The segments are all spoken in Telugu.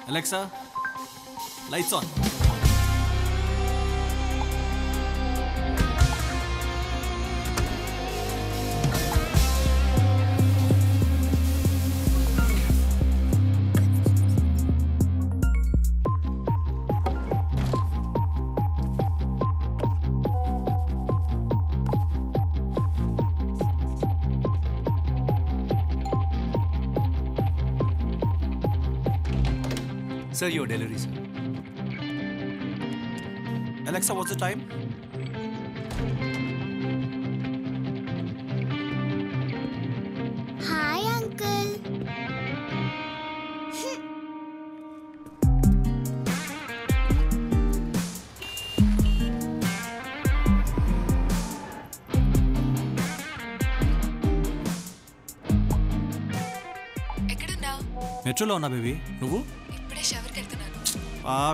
Alexa, lights on. Sir, your delivery, sir. Alexa, what's the time? Hi, Uncle. మెట్రోలో ఉన్నా బేబీ నువ్వు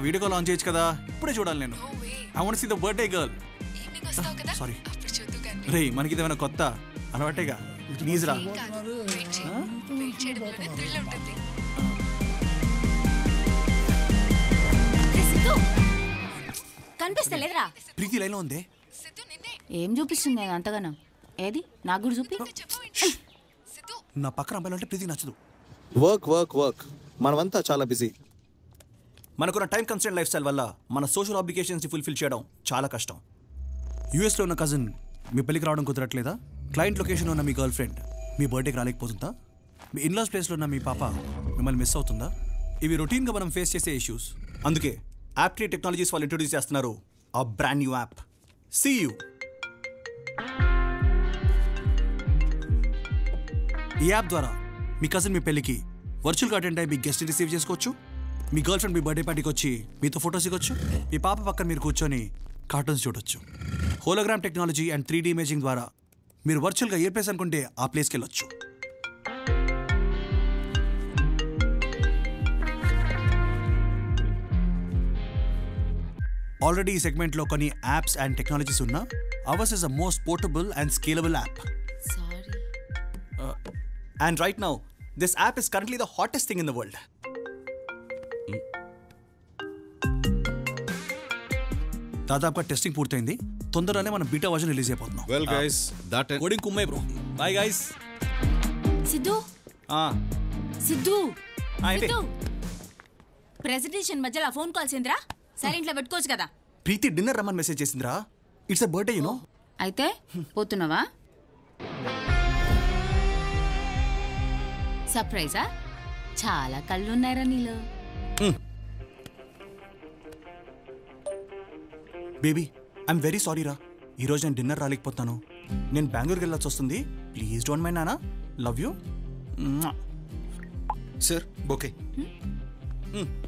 వీడియో కాల్ ఆన్ చేయొచ్చు కదా ఇప్పుడే చూడాలి నేను I want see the birthday girl sorry రే మనకి ఇదేమైనా కొత్త అలవాటేగా ప్లీజ్ రా కనిపిస్తలేదురా ప్రీతి లైన్లో ఉందే ఏం చూపిస్తుంది అంతగానో ఏది నాకు కూడా చూపి నా పక్కన అమ్మాయిలు అంటే ప్రీతికి నచ్చదు వర్క్ వర్క్ వర్క్ మనమంతా చాలా బిజీ మనకున్న టైం కన్స్టెంట్ లైఫ్ స్టైల్ వల్ల మన సోషల్ ఆబ్లిగేషన్స్ని ఫుల్ఫిల్ చేయడం చాలా కష్టం యూఎస్లో ఉన్న కజిన్ మీ పెళ్ళికి రావడం కుదరట్లేదా క్లయింట్ లొకేషన్లో ఉన్న మీ గర్ల్ ఫ్రెండ్ మీ బర్త్డేకి రాలేకపోతుందా మీ ఇన్లాస్ ప్లేస్లో ఉన్న మీ పాప మిమ్మల్ని మిస్ అవుతుందా ఇవి రొటీన్గా మనం ఫేస్ చేసే ఇష్యూస్ అందుకే యాప్ట్రీ టెక్నాలజీస్ వాళ్ళు ఇంట్రొడ్యూస్ చేస్తున్నారు ఆ బ్రాండ్ న్యూ యాప్ సీయూ ఈ యాప్ ద్వారా మీ కజిన్ మీ పెళ్ళికి వర్చువల్గా అటెండ్ అయ్యి మీ గెస్ట్ రిసీవ్ చేసుకోవచ్చు మీ గర్ల్ ఫ్రెండ్ మీ బర్త్డే పార్టీకి వచ్చి మీతో ఫొటోస్ ఇవ్వచ్చు మీ పాప పక్కన మీరు కూర్చొని కార్టూన్స్ చూడొచ్చు hologram technology and 3D imaging ద్వారా మీరు వర్చువల్గా ఏ ప్లేస్ అనుకుంటే ఆ ప్లేస్కి వెళ్ళొచ్చు ఆల్రెడీ ఈ సెగ్మెంట్లో కొన్ని యాప్స్ అండ్ టెక్నాలజీస్ ఉన్నా hours is the most portable and scalable app And right now, this app is currently the hottest thing in the world. దాదాపుగా టెస్టింగ్ పూర్తయింది తొందరగానే మనం బీటా వర్షన్ రిలీజ్ అయిపోతున్నాం వెల్ గైస్ దట్ కోడింగ్ కుమ్మే bro bye guys Siddhu Siddhu presentation మధ్యలో ఫోన్ కాల్స్ ఏంద్రా సైలెంట్లో పెట్టుకోవచ్చు కదా ప్రీతి డిన్నర్ రమ్మని మెసేజ్ చేసిందిరా ఇట్స్ అ బర్త్డే యూనో అయితే పోతున్నావా సర్ప్రైజా చాలా కళ్ళున్నారా నీలో బేబీ ఐఎమ్ వెరీ సారీ రా ఈరోజు నేను డిన్నర్ రాలేకపోతాను నేను బెంగళూరుకి వెళ్ళాల్సి వస్తుంది ప్లీజ్ డోంట్ మైండ్ నానా లవ్ యూ సార్ ఓకే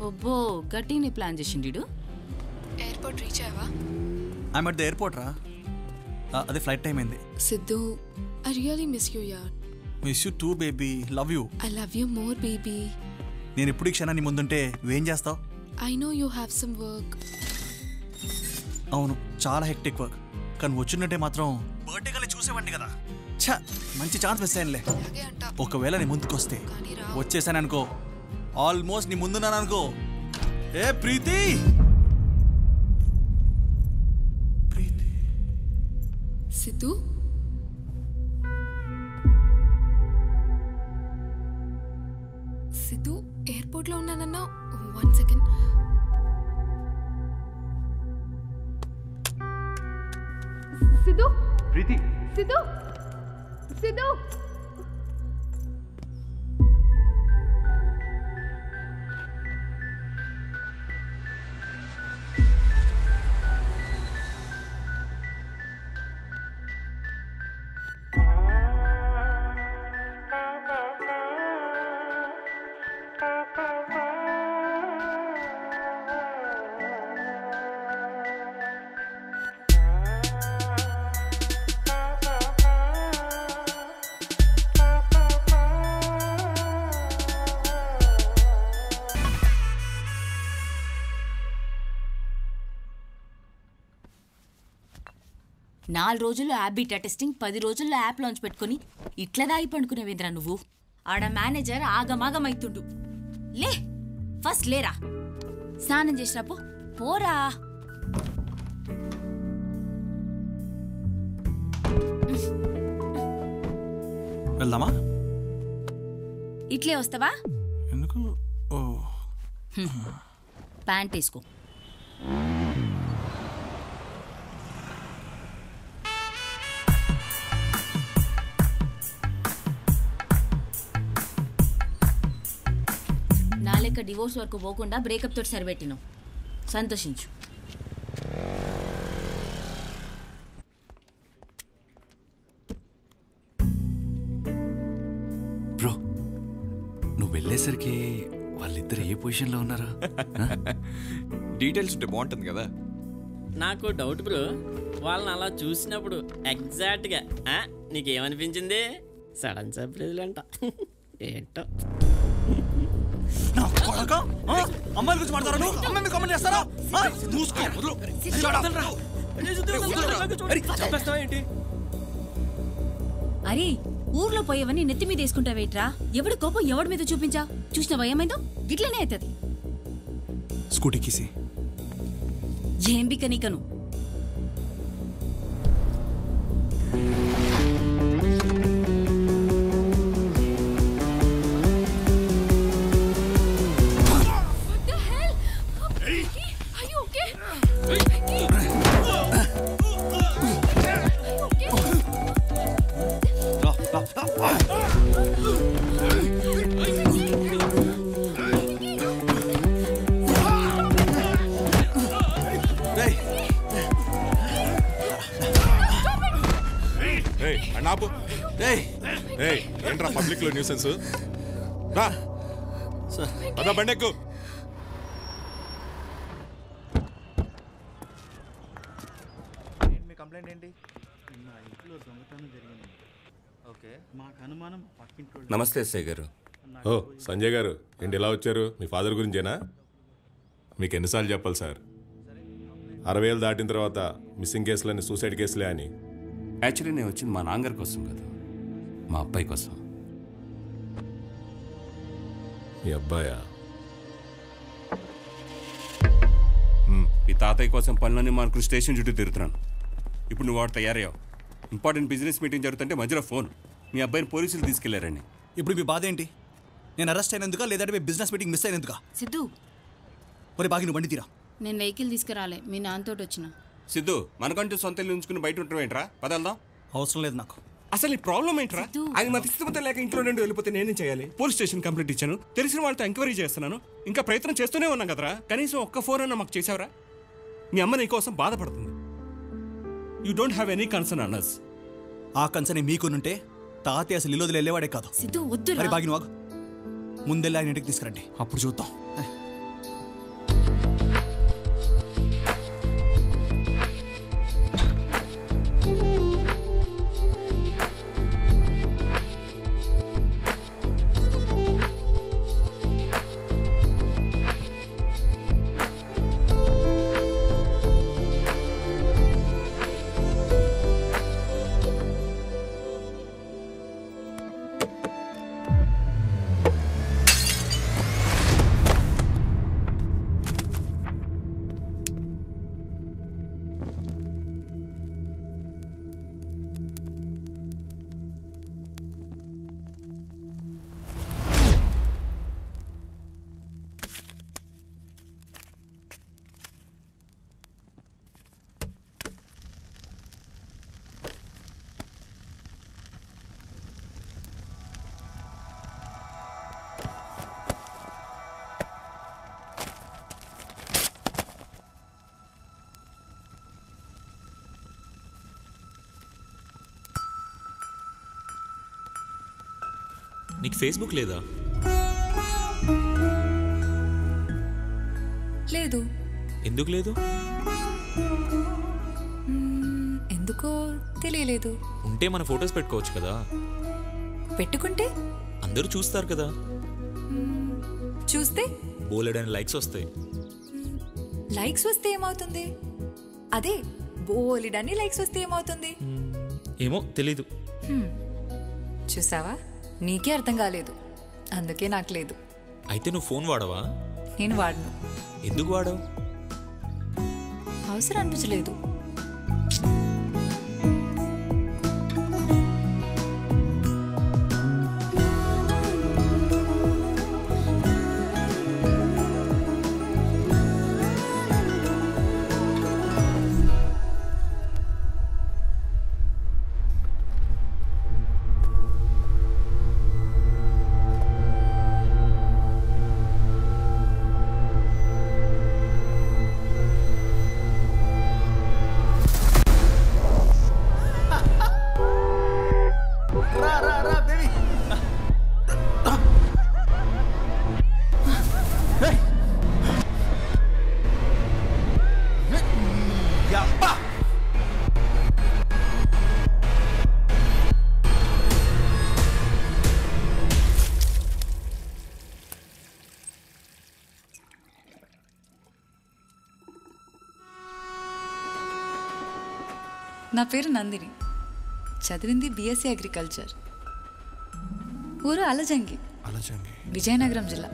ఒబ్బో గట్టిని ప్లాన్ చేసిండు ఎయిర్పోర్ట్ రీచ్ అయ్యావా ఐఎమ్ అట్ ద ఎయిర్పోర్ట్ రా అదే ఫ్లైట్ టైం అయింది Siddhu I really miss you యార్ miss you too baby love you I love you more baby నేను ఎప్పుడు ఈ క్షణాన్ని ముందుంటే నువ్వేం చేస్తావు I know you have some work అవును చాలా హెక్టిక్ వర్క్ కానీ వచ్చినట్టే మాత్రం బర్త్డే కల్లా చూసేవాడిని కదా ఛా మంచి ఛాన్స్ మిస్ అయ్యానులే ఒకవేళ నీ ముందుకు వస్తే వచ్చేసాను అనుకో ఆల్మోస్ట్ నీ ముందున్నాను అనుకో ఏ ప్రీతి సిద్ధు సిద్ధు ఎయిర్పోర్ట్లో ఉన్నానన్నా 1 సెకండ్ సిద్ధు ప్రీతి సిద్ధు సిద్ధు నాలుగు రోజుల్లో యాప్ బీటా టెస్టింగ్ 10 రోజుల్లో యాప్ లాంచ్ పెట్టుకుని ఇట్లా దాగి పండుకునేవేంద్రా నువ్వు ఆడ మేనేజర్ ఆగమాగమైతుండు లే ఫస్ట్ లేరా, స్నానం చేసిరా పో, పోరా. వెళ్దామా? ఇట్లే వస్తావా? ఎందుకు? ఓ ప్యాంట్ వేసుకో. నా లెక్క డివోర్స్ వరకు పోకుండా బ్రేకప్ తోటి సరిపెట్టినావు, సంతోషించు. బ్రో, నువ్వు వెళ్ళేసరికి వాళ్ళిద్దరు ఏ పొజిషన్లో ఉన్నారా? డీటెయిల్స్ ఉంటే బాగుంటుంది కదా. నాకు డౌట్ బ్రో, వాళ్ళని అలా చూసినప్పుడు ఎగ్జాక్ట్గా నీకేమనిపించింది? సడన్ సర్ప్రైజ్లు అంట ఏంటో. అమ్మాయిల గురించి మాట్లాడారు నువ్వు, అమ్మాయి మీద కామెంట్ చేస్తారా? ఏంటి అరే, ఊర్లో పోయేవని నెత్తి మీద వేసుకుంటావేట్రా? ఎవడి కోపం ఎవడి మీద చూపించా? చూసినావా ఏమైందో? గిట్లనే అవుతుంది. స్కూటీ కీసి ఏం బిక్క నీకను? ఏంట్రా పబ్లిక్ లో న్యూసెన్స్? బండెక్కు. మీ కంప్లైంట్ ఏంటి? మా ఇంట్లో దొంగతనం జరిగింది. ఓకే, మాకు అనుమానం పక్కింట్లో. నమస్తే ఎస్ఐ గారు. ఓ సంజయ్ గారు, ఏంటి ఇలా వచ్చారు? మీ ఫాదర్ గురించేనా? మీకు ఎన్నిసార్లు చెప్పాలి సార్, 60,000 దాటిన తర్వాత మిస్సింగ్ కేసులని సూసైడ్ కేసులే అని. యాక్చువల్లీ నేను వచ్చింది మా నాన్నగారి కోసం కాదు, మా అబ్బాయి కోసం. మీ అబ్బాయా? ఈ తాతయ్య కోసం పనులన్నీ మానుకుని స్టేషన్ చుట్టూ తిరుగుతున్నాను. ఇప్పుడు నువ్వు వాడు తయారయ్యావు. ఇంపార్టెంట్ బిజినెస్ మీటింగ్ జరుగుతుంటే మధ్యలో ఫోన్. మీ అబ్బాయిని పోలీసులు తీసుకెళ్లారండి. ఇప్పుడు మీ బాధ ఏంటి? నేను అరెస్ట్ అయినందుక, లేదంటే మీ బిజినెస్ మీటింగ్ మిస్ అయినందుక? సిద్ధు, మరి బాగి నువ్వు బండి తీరా. నేను వెహికల్ తీసుకురాలే, మీ నాన్నతోటి వచ్చిన. సిద్ధు, మనకంటూ సొంత ఇల్లు ఉంచుకుని బయట ఉంటాం ఏంట్రా? పదల్దాం. అవసరం లేదు నాకు. అసలు ఈ ప్రాబ్లం ఏంట్రా? ఆయన మతిస్థిమితం లేక ఇంట్లో నుండి వెళ్ళిపోతే నేనేం చేయాలి? పోలీస్ స్టేషన్ కంప్లైంట్ ఇచ్చాను, తెలిసిన వాళ్ళతో ఎంక్వైరీ చేస్తున్నాను, ఇంకా ప్రయత్నం చేస్తూనే ఉన్నాం కదరా. కనీసం ఒక్క ఫోన్ అన్నా మాకు చేసావరా? మీ అమ్మ నీ కోసం బాధపడుతుంది. You don't have any concern an us. ఆ కన్సర్న్ మీకునుంటే తాతయ్య అసలు ఇల్లు వెళ్ళేవాడే కాదు. సిద్ధు వద్దు. మరి బాగి నువ్వు ముందెళ్ళి ఆయన ఇంటికి తీసుకురండి, అప్పుడు చూద్దాం. నీకు ఫేస్బుక్ లేదా? లేదు. ఎందుకు లేదు? ఎందుకో తెలియలేదు. ఉంటే మన ఫొటోస్ పెట్టుకోవచ్చు కదా. పెట్టుకుంటే అందరూ చూస్తారు కదా. చూస్తే బోలెడని లైక్స్ వస్తాయి. లైక్స్ వస్తే ఏమవుతుంది? అదే బోలెడని లైక్స్ వస్తే ఏమవుతుంది? ఏమో తెలీదు. చూసావా, నీకే అర్థం కాలేదు, అందుకే నాకు లేదు. అయితే నువ్వు ఫోన్ వాడవా? నేను వాడను. ఎందుకు వాడావు? అవసరం అనిపించలేదు. నా పేరు నందిని. చదివింది BSc అగ్రికల్చర్. ఊరు అలజంగి, విజయనగరం జిల్లా.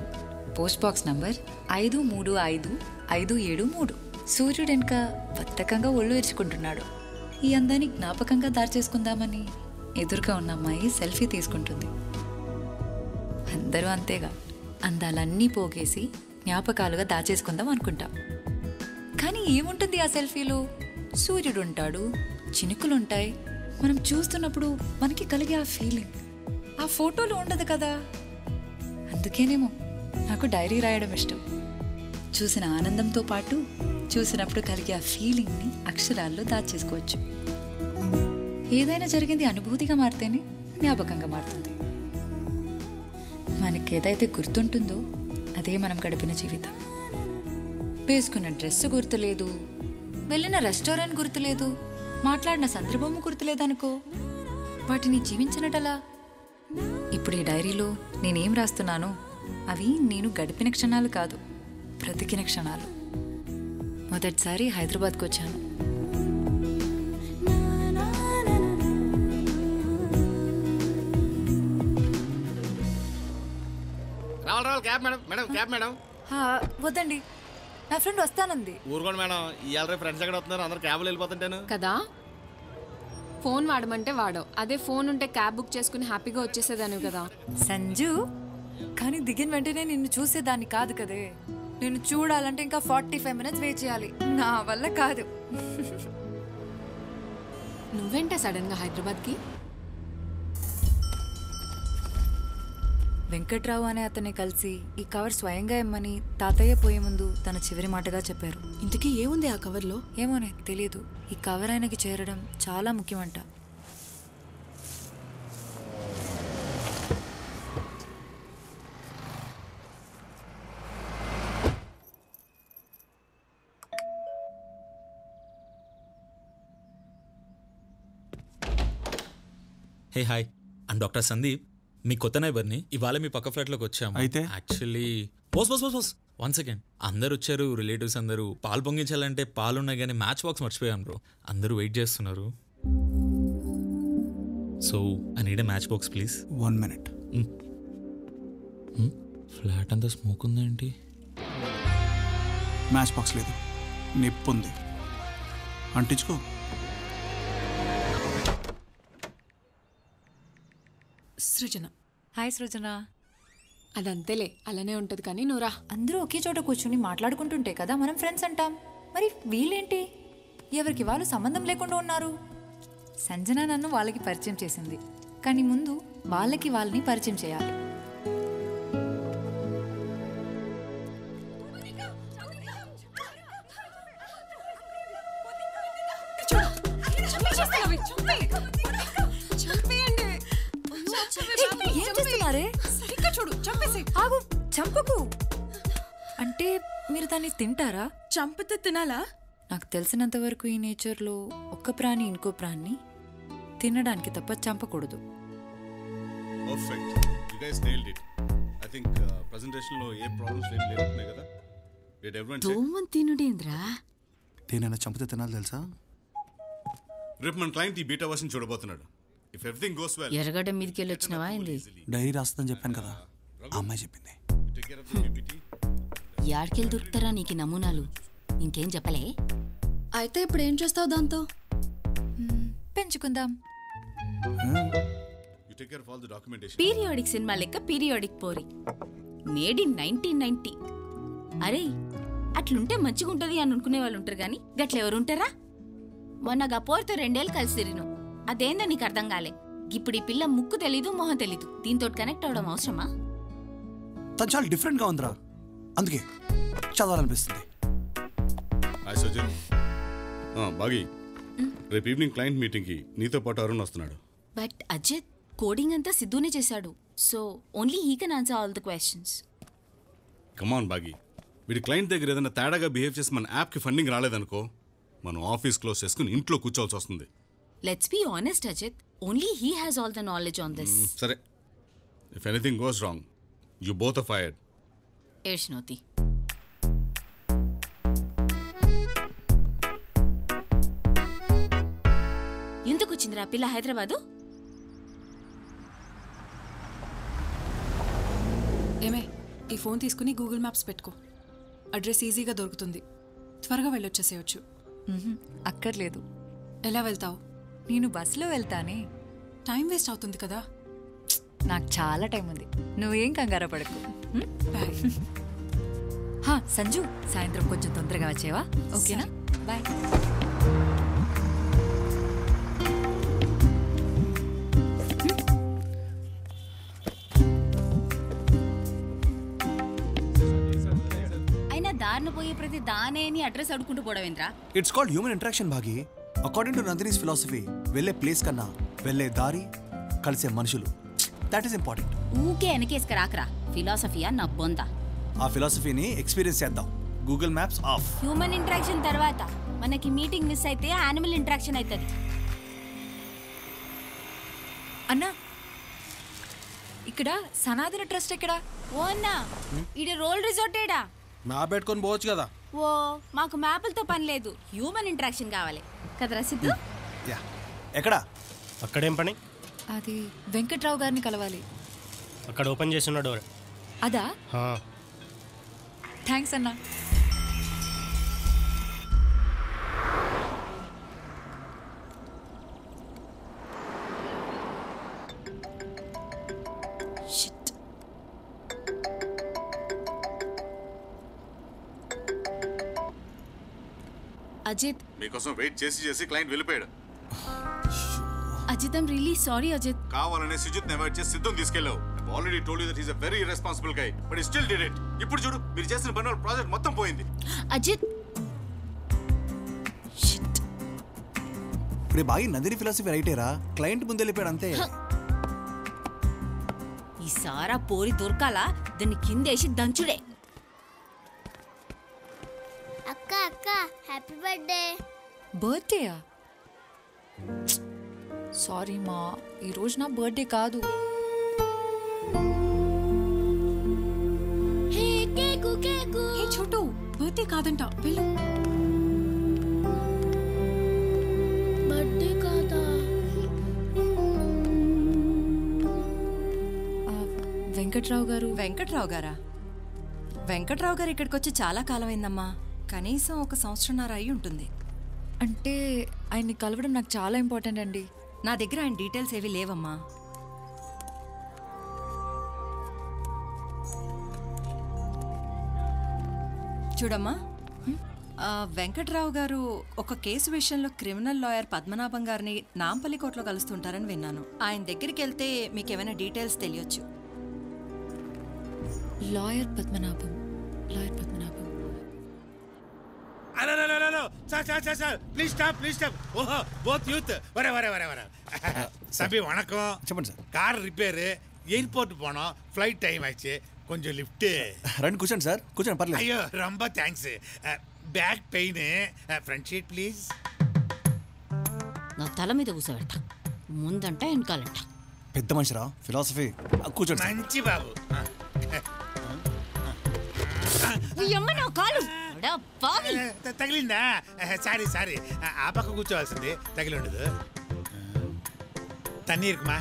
Post box number 535573. సూర్యుడు వెనుక బద్ధకంగా ఒళ్ళు ఎరుచుకుంటున్నాడు. ఈ అందాన్ని జ్ఞాపకంగా దాచేసుకుందామని ఎదురుగా ఉన్న అమ్మాయి సెల్ఫీ తీసుకుంటుంది. అందరూ అంతేగా, అందాలన్నీ పోగేసి జ్ఞాపకాలుగా దాచేసుకుందాం అనుకుంటాం. కానీ ఏముంటుంది ఆ సెల్ఫీలో? సూర్యుడు ఉంటాడు, చినుకులుంటాయి. మనం చూస్తున్నప్పుడు మనకి కలిగే ఆ ఫీలింగ్ ఆ ఫోటోలో ఉండదు కదా. అందుకేనేమో నాకు డైరీ రాయడం ఇష్టం. చూసిన ఆనందంతో పాటు చూసినప్పుడు కలిగే ఆ ఫీలింగ్ని అక్షరాల్లో దాచేసుకోవచ్చు. ఏదైనా జరిగింది అనుభూతిగా మారితేనే జ్ఞాపకంగా మారుతుంది. మనకేదైతే గుర్తుంటుందో అదే మనం గడిపిన జీవితం. వేసుకున్న డ్రెస్ గుర్తులేదు, వెళ్ళిన రెస్టారెంట్ గుర్తులేదు, మాట్లాడిన సందర్భము గుర్తులేదనుకో, వాటిని జీవించినటలా. ఇప్పుడు ఈ డైరీలో నేనేం రాస్తున్నానో అవి నేను గడిపిన క్షణాలు కాదు, బ్రతికిన క్షణాలు. మొదటిసారి హైదరాబాద్కి వచ్చాను. వద్దండి, నా ఫ్రెండ్ వస్తానంది. ఊరుకోండి మేడం, ఇవాళ ఫ్రెండ్స్ ఎక్కడ వస్తున్నారు? అందరు క్యాబ్లో వెళ్ళిపోతుంటాను కదా. ఫోన్ వాడమంటే వాడవు, అదే ఫోన్ ఉంటే క్యాబ్ బుక్ చేసుకుని హ్యాపీగా వచ్చేసేదాను కదా. సంజు, కానీ దిగిన వెంటనే నిన్ను చూసేదాన్ని కాదు కదే. నిన్ను చూడాలంటే ఇంకా 45 minutes వెయిట్ చేయాలి. నా వల్ల కాదు. నువ్వేంటే సడన్ గా హైదరాబాద్కి? వెంకట్రావు అనే అతన్ని కలిసి ఈ కవర్ స్వయంగా ఇమ్మని తాతయ్య పోయే ముందు తన చివరి మాటగా చెప్పారు. ఇంతకీ ఏముంది ఆ కవర్లో? ఏమోనే తెలీదు. ఈ కవర్ ఆయనకి చేరడం చాలా ముఖ్యమంట. Hey hi, I'm doctor Sandeep. మీ కొత్త నైబర్ని. ఇవాళ మీ పక్క ఫ్లాట్లోకి వచ్చాము. అయితే యాక్చువల్లీ బోస్ 1 సెకండ్. అందరు వచ్చారు, రిలేటివ్స్ అందరూ. పాలు పొంగించాలంటే పాలు ఉన్నాయి కానీ మ్యాచ్ బాక్స్ మర్చిపోయాం బ్రో. అందరూ వెయిట్ చేస్తున్నారు. So I need a match box please. 1 minute. Flat అంతా స్మోక్ ఉందేంటి? మ్యాచ్ బాక్స్ లేదు, నిప్పు ఉంది. అంటించుకో. సృజన. హాయ్ సృజన. అదంతేలే, అలానే ఉంటది. కానీ నువ్వురా. అందరూ ఒకే చోట కూర్చుని మాట్లాడుకుంటుంటే కదా మనం ఫ్రెండ్స్ అంటాం. మరి వీళ్ళేంటి ఎవరికి వాళ్ళు సంబంధం లేకుండా ఉన్నారు? సంజన నన్ను వాళ్ళకి పరిచయం చేసింది, కానీ ముందు వాళ్ళకి వాళ్ళని పరిచయం చేయాలి. చంపకు అంటే మీరు దాన్ని తింటారా? చంపితే తినాలా? నాకు తెలిసినంత వరకు ఈ నేచర్లో ఒక్క ప్రాణి ఇంకో ప్రాణిని తినడానికి తప్ప చంపకూడదు. Perfect, you guys nailed it. I think presentation లో ఏ ప్రాబ్లమ్స్ ఏం లేవున్నాయి కదా. Did everyone check? దోమన్ తినుడేంద్రా? దేనైనా చంపితే తినాలి తెలుసా? రేపు మన క్లయింట్ ఈ బీటా వర్షన్ చూడబోతున్నాడు. If everything goes well. Erragadda మీదకి వెళ్ళి వచ్చినావా ఏంది? డైరీ రాస్తుందని చెప్పాను కదా, ఆ అమ్మాయి చెప్పింది. యాడికెళ్ళి దొరుకుతారా నీకు నమూనాలు? ఇంకేం చెప్పలే? అయితే ఇప్పుడు ఏం చేస్తావు దాంతో? పెంచుకుందాం. You take care of all the documentation. Periodic cinema లెక్క పీరియాడిక్ పోరి, మేడ్ ఇన్ 1990. అరే అట్లుంటే మంచిగుంటది అని అనుకునే వాళ్ళు ఉంటారు గాని గట్లెవరుంటారా? మొన్నగా పోరితో 2 ఏళ్ళు కలిసి తిరిగిను, అదేందో నీకు అర్థం కాలే. ఇప్పుడు ఈ పిల్ల ముక్కు తెలీదు మొహం తెలీదు, దీంతో కనెక్ట్ అవడం అవసరమా? తను చాలా డిఫరెంట్గా ఉందిరా, అందుకే చదవాలనిపిస్తుంది. హాయ్ సజ్జన్. బాగి, రేపు ఈవినింగ్ క్లయింట్ మీటింగ్కి నీతో పాటు అరుణ్ వస్తున్నాడు. బట్ అజిత్, కోడింగ్ అంతా సిద్ధునే చేశాడు, so only he can answer all the questions. Come on బాగి, వీడి క్లయింట్ దగ్గర ఏదైనా తేడాగా బిహేవ్ చేసి మన యాప్కి ఫండింగ్ రాలేదనుకో, మనం ఆఫీస్ క్లోజ్ చేసుకుని ఇంట్లో కూర్చోవాల్సి వస్తుంది. Let's be honest Ajith, only he has all the knowledge on this. సరే, if anything goes wrong you both are fired. ఏడ్చినోతి. ఎందుకు వచ్చిందిరా పిల్ల హైదరాబాదు? ఏమే, ఈ ఫోన్ తీసుకుని గూగుల్ మ్యాప్స్ పెట్టుకో, అడ్రస్ ఈజీగా దొరుకుతుంది, త్వరగా వెళ్ళొచ్చేసేయచ్చు. అక్కర్లేదు. ఎలా వెళ్తావు? నేను బస్సులో వెళ్తానే. టైం వేస్ట్ అవుతుంది కదా. నాకు చాలా టైం ఉంది, నువ్వేం కంగారు పడకు. సంజు, సాయంత్రం కొంచెం తొందరగా వచ్చేవా? ఓకేనా? బాయ్. అయినా దారిన పోయే ప్రతి దానే అని అడ్రస్ అడుకుంటూ పోవడమేంద్రా? It's called human interaction Bhagi. According to Nandini's philosophy, వెళ్ళే ప్లేస్ కన్నా వెళ్ళే దారి, కలిసే మనుషులు, దట్ ఈస్ ఇంపార్టెంట్. ఊకే వెనకేసుక రాకరా, ఫిలాసఫీయా నా బొంద. ఆ ఫిలాసఫీని ఎక్స్పీరియన్స్ చేద్దాం. Google maps of. Human interaction తర్వాత మనకి మీటింగ్ మిస్ అయితే యానిమల్ ఇంటరాక్షన్ అవుతుంది. అన్నా, ఇక్కడ సనాతన ట్రస్ట్ ఎక్కడా? ఓ అన్నా, ఇది రోల్ రిజార్ట్ ఏడా? మ్యాప్ పెట్టుకొని పోవచ్చు కదా. ఓ, మాకు మ్యాపులతో పని లేదు, హ్యూమన్ ఇంటరాక్షన్ కావాలి కదరా సిద్ధు? ఎక్కడా? అక్కడేం పని? అది వెంకట్రావు గారిని కలవాలి. అక్కడ ఓపెన్ చేసిన డోర్ అదా? థ్యాంక్స్ అన్నా. అజిత్, మీకోసం వెయిట్ చేసి చేసి క్లయింట్ వెళ్ళిపోయాడు. Ajith, I'm really sorry Ajith. కావాలనే సుజిత్ అవాయిడ్ చేసి సిద్ధం తీసుకెళ్ళావు. Already told you that he is a very irresponsible guy, but he still did it. ఇప్పుడు చూడు, మీరు చేసిన పని వల్ల ప్రాజెక్ట్ మొత్తం పోయింది. అజిత్, ఇప్పుడు బాగా నందిని ఫిలాసఫీ రైటేరా, క్లయింట్ ముందు వెళ్ళిపోయాడు అంతే. ఈ సారా పోరి దొరకాలా, దాన్ని కిందేసి దంచుడే. అక్క అక్క, హ్యాపీ బర్త్డే. బర్త్డేయా? సారీ మా, ఈరోజు నా బర్త్డే కాదు. హే చోటు, బర్త్డే కాదంట, వెళ్ళు. బర్త్డే కాదా? వెంకట్రావు గారు. వెంకట్రావు గారా? వెంకట్రావు గారు ఇక్కడికి వచ్చి చాలా కాలం అయిందమ్మా, కనీసం 1 సంవత్సరంన్నర అయి ఉంటుంది. అంటే ఆయన్ని కలవడం నాకు చాలా ఇంపార్టెంట్ అండి. నా దగ్గర ఆయన డీటెయిల్స్ ఏవి లేవమ్మా. చూడమ్మా, వెంకట్రావు గారు ఒక కేసు విషయంలో క్రిమినల్ లాయర్ పద్మనాభం గారిని నాంపల్లి కోర్టులో కలుస్తుంటారని విన్నాను. ఆయన దగ్గరికి వెళ్తే మీకు ఏమైనా డీటెయిల్స్ తెలియచ్చు. Lawyer Padmanabham, lawyer Padmanabham. Please stop, please stop. ఓహో, బోత్ యూత్. వர சபி வணக்கம். చెప్పండి సార్. கார் ரிப்பேரு, எயிர்போர்ட் போனோம், ஃப்ளைட் டைம் ஆச்சு, கொஞ்சம் லிஃப்ட். రండి కూర్చోండి సార్, కూర్చోండి పర్లేదు. అయ్యో ரொம்ப thanks. Back pain, front sheet please. నా తల మీద కూర్చోబెడతా, ముందంట వెనకాలంట. పెద్ద మనిషిరా, ఫిలాసఫీ. కూర్చోండి. మంచి బాబు. తగిలిందా? సారీ సారీ, ఆ పక్క కూర్చోవాల్సింది, తగిలి ఉండదు. தண்ணி இருக்குமா?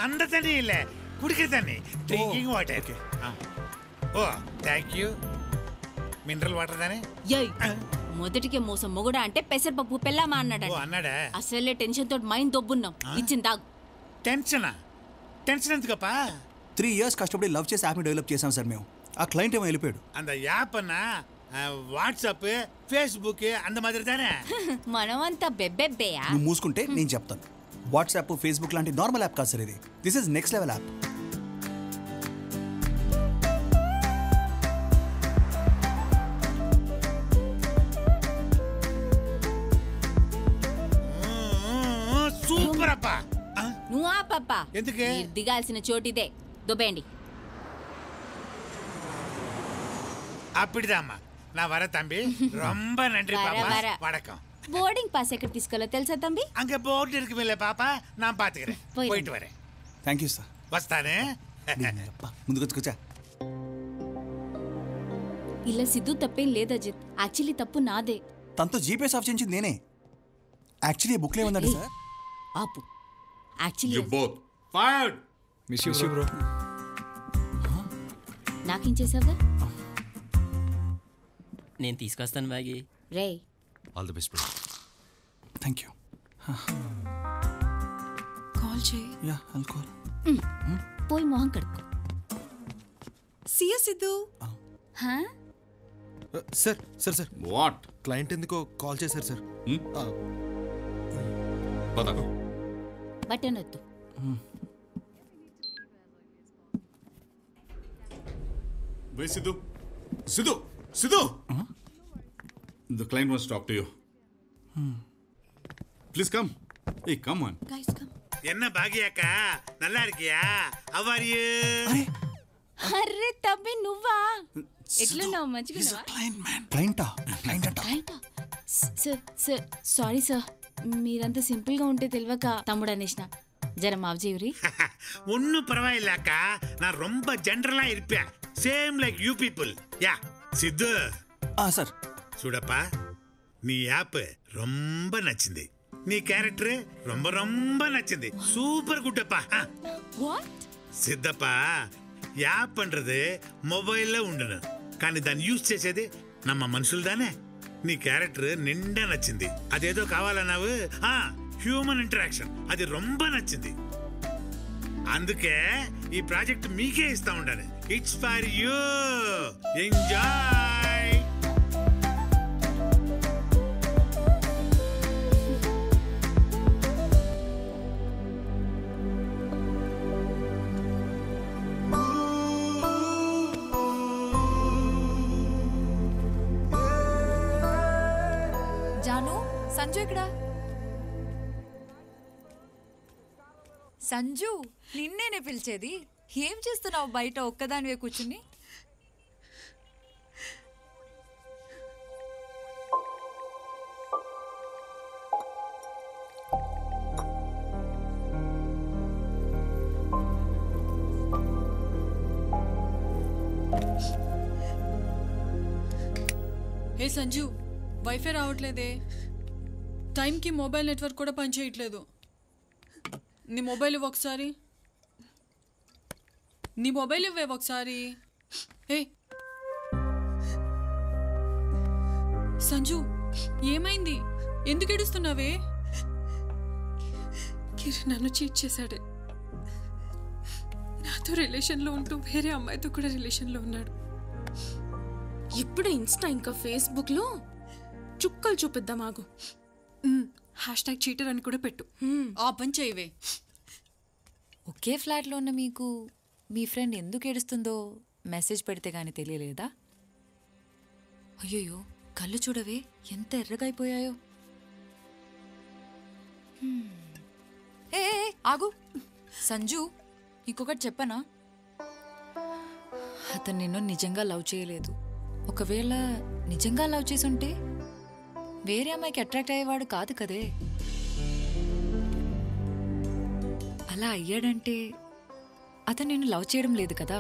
அந்த தண்ணி இல்ல, குடிக்கிற தண்ணி, drinking water. Oh thank you mineral water దానే మొదటికే మోసం మొగుడా అంటే పెసరపప్పు పెళ్ళామా అన్నాడు. అన్నాడా? అసలే టెన్షన్ తోటి మైండ్ దొబ్బున్నాం. ఇచ్చింది తాగు. టెన్షనా? టెన్షన్ ఎందుకప్పా? 3 years కష్టపడి లవ్ చేసి యాప్ని డెవలప్ చేసాం సార్ మేము. ఆ క్లయింట్ ఏమో వెళ్ళిపోయాడు. அந்த యాప్ అన్నా వాట్సాప్ ఫేస్బుక్ అంత మాదిరి దానే. మనమంతా బెబ్బెబ్బేయా. నువ్వు మూసుకుంటే నేను చెప్తాను. వాట్సాప్ ఫేస్బుక్ లాంటి నార్మల్ యాప్ కాదు సార్ ఇది. This is next level app. Super అప్పా. నువ్వు ఆ పప్ప ఎందుకే? మీరు దిగాల్సిన చోటిదే. దుబ్బేయండి. அப்படிதாம்மா நான் வர தம்பி ரொம்ப நன்றி பாப்பா வணக்கம் బోర్డింగ్ పాస్ ఎక్కడ తీసుకోవాలో తెలుసా తంబి? அங்க போர்டு இருக்குமில்ல பாப்பா நான் பாத்துக்கிறேன் போயிட்டு வரேன் థ్యాంక్ యూ సార్. వస్తానే ముందుకు వచ్చుకొచ్చా. ఇలా సిద్ధు తప్పేం లేదు అజిత్. యాక్చువల్లీ తప్పు నాదే. తనతో జీపీఎస్ ఆఫ్ చేయించింది నేనే. యాక్చువల్లీ బుక్లో ఏముందండి సార్? ఆపు. Actually You both fired. Miss you bro. నాకేం చేసావా? నేను తీసుకొస్తాను బాగి. రే all the best bro. Thank you. Call చేయి. Yeah I'll call. పోయి మొహం కడుక్కో. See ya Siddhu. Sir sir sir what? Client ఎందుకో కాల్ చేశారు సార్. బటన్ వద్దు. Wait, Sidhu. Sidhu. Sidhu. The client wants to talk to you. Please come. Hey, come on. Guys, come. என்ன பாகியாக்கா நல்லா இருக்கியா? How are you? అరే తబ్బి నువ్వా? ఎట్లున్నావు? మంచిగా క్లయింటా? క్లయింట్ అంట. సార్ సారీ సార్, మీరంతా సింపుల్ గా ఉంటే తెలియక తమ్ముడు అనేసిన. జర మావజీవురి. ஒன்னும் பரவாயில்ல அக்கா, நான் ரொம்ப ஜெனரலா இருப்பேன். Same like you people. Yeah Siddhu. Sir చూడప్పా, నీ యాప్ ரொம்ப నచ్చింది. నీ క్యారెక్టర్ ரொம்ப ரொம்ப నచ్చింది. సూపర్ గుడ్ அப்பா. సిద్ధప్పా, యాప్ పண்றது మొబైల్లో ఉండను, కానీ దాన్ని యూజ్ చేసేది నమ్మ మనుషులు దానే. నీ క్యారెక్టర్ నిండా నచ్చింది. అదేదో కావాలన్నావు, హ్యూమన్ ఇంటరాక్షన్, అది ரொம்ப నచ్చింది. అందుకే ఈ ప్రాజెక్ట్ మీకే ఇస్తా ఉండాలి. It's for you. Enjoy. Jaanu, Sanju ఇక్కడ. సంజు, నిన్నేనే పిలిచేది. ఏం చేస్తున్నావు బయట ఒక్కదానివే కూర్చుని? హే సంజు, వైఫై రావట్లేదే. టైంకి మొబైల్ నెట్వర్క్ కూడా పనిచేయట్లేదు. నీ మొబైల్ ఇవ్వ ఒకసారి. నీ మొబైల్ ఇవ్వే ఒకసారి. ఏ సంజు, ఏమైంది? ఎందుకు ఏడుస్తున్నావే? కిరణ్ నన్ను చీట్ చేశాడే. నాతో రిలేషన్లో ఉంటూ వేరే అమ్మాయితో కూడా రిలేషన్లో ఉన్నాడు. ఇప్పుడు ఇన్స్టా ఇంకా ఫేస్బుక్లో చుక్కలు చూపిద్దాం. ఆగు. #చీటర్ అని కూడా పెట్టు. ఆ పని చేయవే. ఒకే ఫ్లాట్లో ఉన్న మీకు మీ ఫ్రెండ్ ఎందుకు ఏడుస్తుందో మెసేజ్ పెడితే గానీ తెలియలేదా? అయ్యో, కళ్ళు చూడవే ఎంత ఎర్రగా అయిపోయాయో. ఏ ఆగు సంజు, ఇంకొకటి చెప్పనా? అతను నిన్ను నిజంగా లవ్ చేయలేదు. ఒకవేళ నిజంగా లవ్ చేసుంటే వేరే అమ్మాయికి అట్రాక్ట్ అయ్యేవాడు కాదు కదే. అలా అయ్యాడంటే అతను నిన్ను లవ్ చేయడం లేదు కదా.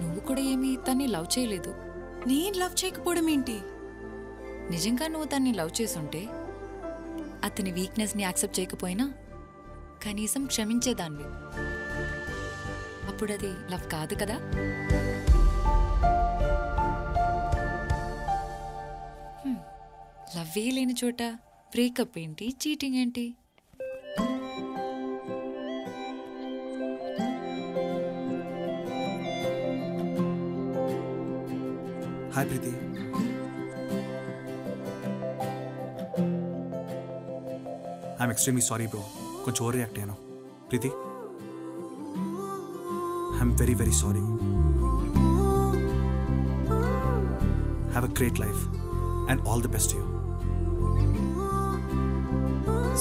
నువ్వు కూడా ఏమీ తన్ని లవ్ చేయలేదు. నేను లవ్ చేయకపోవడం ఏంటి? నిజంగా నువ్వు తన్ని లవ్ చేసుంటే అతని వీక్నెస్ని యాక్సెప్ట్ చేయకపోయినా కనీసం క్షమించేదాన్ని. ఇప్పుడు అది లవ్ కాదు కదా. లవ్వే లేని చోట బ్రేకప్ ఏంటి, చీటింగ్ ఏంటి? Hi Preethi. I'm extremely sorry bro, కొంచెం ఓవర్ రియాక్ట్ అయ్యాను. Preethi, I'm very very sorry. Have a great life and all the best you.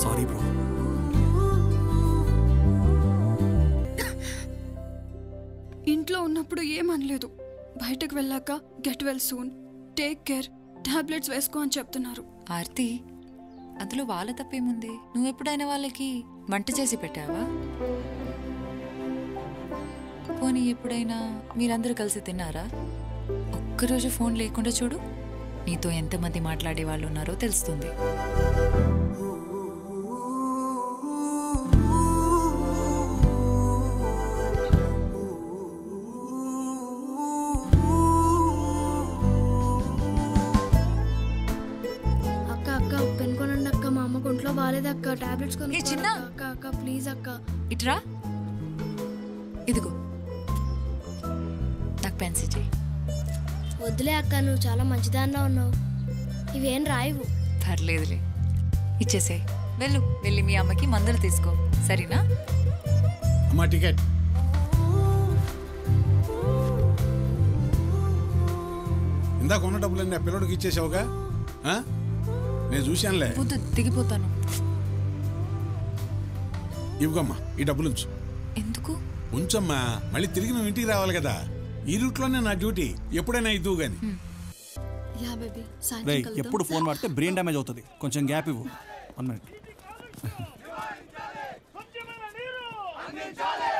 Sorry bro. ఇంట్లో ఉన్నప్పుడు ఏమనలేదు, బయటకు వెళ్ళాక get well soon, take care, tablets వేసుకో అని చెప్తున్నారు. ఆర్తి, అందులో వాళ్ళ తప్పేముంది? నువ్వెప్పుడైనా వాళ్ళకి వంట చేసి పెట్టావా? పోనీ ఎప్పుడైనా మీరందరూ కలిసి తిన్నారా? ఒక్కరోజు ఫోన్ లేకుండా చూడు, నీతో ఎంతమంది మాట్లాడే వాళ్ళు ఉన్నారో తెలుస్తుంది. బాలేదక్క, టాబ్లెట్స్ కొని అక్క. అక్క ప్లీజ్ అక్క. ఇట్రా, ఇదిగో నాకు పెన్సిల్ చేయి. వద్దులే అక్క, నువ్వు చాలా మంచిదాన్లా ఉన్నావు. ఇవేం రాయవు. పర్లేదులే, ఇచ్చేసేయ్. వెళ్ళి మీ అమ్మకి మందులు తీసుకో, సరేనా? అమ్మా టికెట్. ఇందాక ఉన్న డబ్బులన్నీ ఆ పిల్లడికి ఇచ్చేసావుగా? నేను చూశానులే. దిగిపోతాను. ఇవ్వమ్మా, ఈ డబ్బులు ఉంచు. ఎందుకు? ఉంచమ్మా, మళ్ళీ తిరిగి నువ్వు ఇంటికి రావాలి కదా. ఈ రూట్లోనే నా డ్యూటీ, ఎప్పుడైనా ఇద్దువు గాని. ఎప్పుడు ఫోన్ వాడితే బ్రెయిన్ డ్యామేజ్ అవుతుంది, కొంచెం గ్యాప్ ఇవ్వు. 1 minute.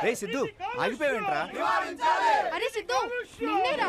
రే సిద్ధు, ఆగిపోయావేంట్రా? అరే సిద్ధు, నిన్నేరా?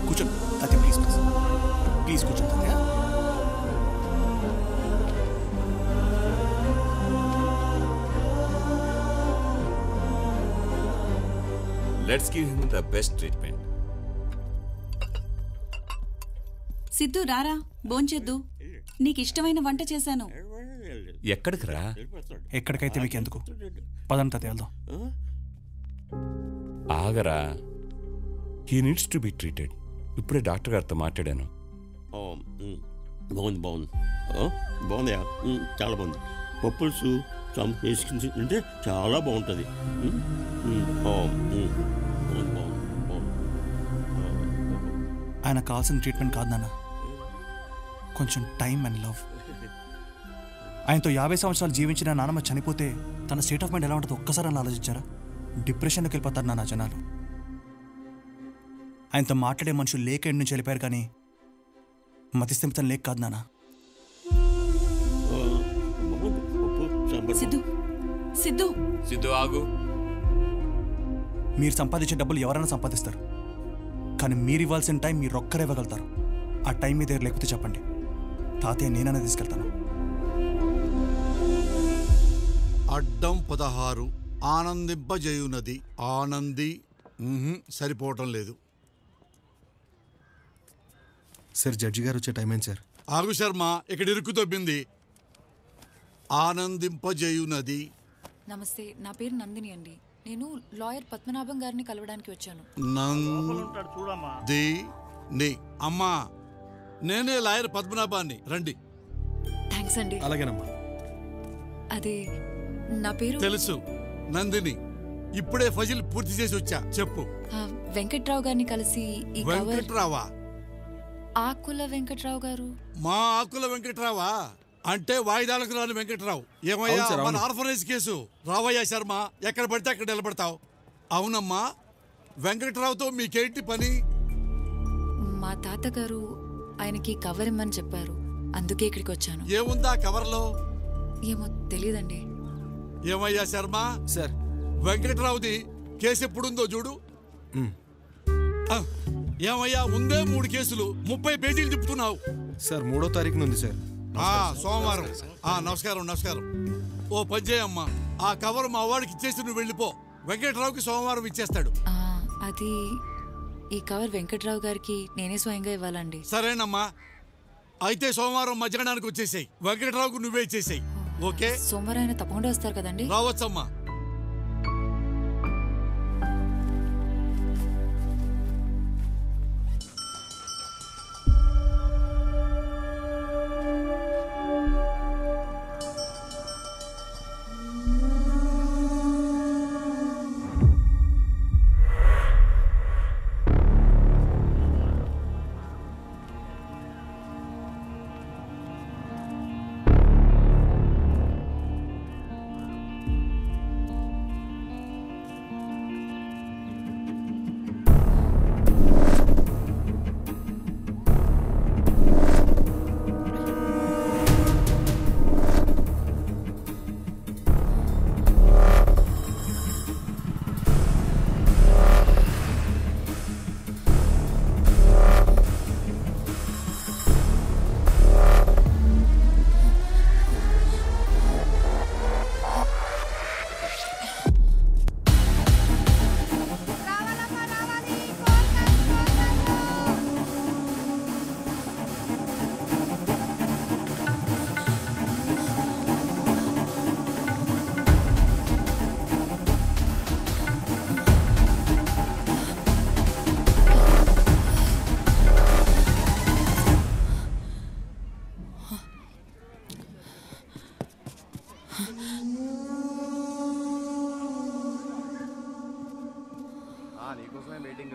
కూర్చోండి తాతయ్య, ప్లీజ్ ప్లీజ్ కూర్చోండి తాతయ్య. Let's give him the best treatment. Siddhu రారా, భోంచేద్దు. నీకు ఇష్టమైన వంట చేశాను. ఎక్కడికి రా? ఎక్కడికైతే మీకు ఎందుకు, పదండి తాతయ్య వెళ్దాం. ఆగరా, he needs to be treated. ఇప్పుడే డాక్టర్ గారితో మాట్లాడాను. బాగుంది బాగుంది బాగుంది, చాలా బాగుంది. పప్పుల్స్ వేసుకుని అంటే చాలా బాగుంటుంది. ఆయన కావాల్సిన ట్రీట్మెంట్ కాదు నాన్న, కొంచెం టైం అండ్ లవ్. ఆయనతో 50 సంవత్సరాలు జీవించిన నాన్నమ్మ చనిపోతే తన స్టేట్ ఆఫ్ మైండ్ ఎలా ఉంటుందో ఒక్కసారి అని ఆలోచించారా? డిప్రెషన్లోకి వెళ్ళిపోతారు నాన్న జనాలు. ఆయనతో మాట్లాడే మనుషులు లేక నుంచి వెళ్ళిపోయారు, కానీ మతిస్థిమితం లేక కాదు నాన్న. సిద్ధు సిద్ధు సిద్ధు ఆగు. మీరు సంపాదించే డబ్బులు ఎవరైనా సంపాదిస్తారు, కానీ మీరు ఇవ్వాల్సిన టైం మీరు ఒక్కరే ఇవ్వగలుగుతారు. ఆ టైం మీ దగ్గర లేకపోతే చెప్పండి, తాతయ్య నేనైనా తీసుకెళ్తాను. అడ్డం 16 ఆనందింపజేయునది. ఆనంది సరిపోవటం లేదు. సార్ జడ్జి గారు వచ్చే టైం ఏంటి సార్? ఆగు శర్మ, ఇక్కడ ఇరుకు తొబ్బింది. ఆనందింపజేయునది. నమస్తే, నా పేరు నందిని అండి. నేను లాయర్ పద్మనాభం గారిని కలవడానికి వచ్చాను. నందిని అమ్మా, నేనే లాయర్ పద్మనాభాన్ని, రండి. థ్యాంక్స్ అండి. అలాగేనమ్మా. అదే నా పేరు తెలుసు, నందిని. ఇప్పుడే ఫజిల్ పూర్తి చేసి వచ్చా. చెప్పు. వెంకట్రావు గారిని కలిసి ఈ కవర్. వెంకట్రావా? ఆకుల వెంకట్రావు గారు. మా ఆకుల వెంకట్రావా అంటే వాయిదాలకు రాని వెంకట్రావు. ఏమయ్యా, మన ఆర్ఫనైజ్ కేసు. రావయ్యా శర్మ, ఎక్కడ పడితే అక్కడ నిలబడతావు. అవునమ్మా, వెంకట్రావుతో మీకేంటి పని? మా తాతగారు ఆయనకి కవర్ ఇమ్మని చెప్పారు, అందుకే ఇక్కడికి వచ్చాను. ఏముందా కవర్లో? ఏమో తెలీదండి. ఏమయ్యా శర్మ, సార్ వెంకట్రావుది కేసు ఎప్పుడుందో చూడు. ఏమయ్యా, ముందే 3 కేసులు 30 పేజీలు తిప్పుతున్నావు. సార్ 3వ తారీఖున ఉంది సార్. సోమవారం. నమస్కారం నమస్కారం. ఓ పని చేయమ్మా, ఆ కవర్ మా వాడికి ఇచ్చేసి నువ్వు వెళ్ళిపో. వెంకట్రావుకి సోమవారం ఇచ్చేస్తాడు. అది ఈ కవర్ వెంకట్రావు గారికి నేనే స్వయంగా ఇవ్వాలండి. సరేనమ్మా, అయితే సోమవారం మధ్యాహ్నానికి వచ్చేసాయి. వెంకట్రావుకు నువ్వే ఇచ్చేసాయి. ఓకే? సోమవారం ఆయన తప్పకుండా వస్తారు కదండి? రావచ్చమ్మా. నీకోసమే వెయిటింగ్.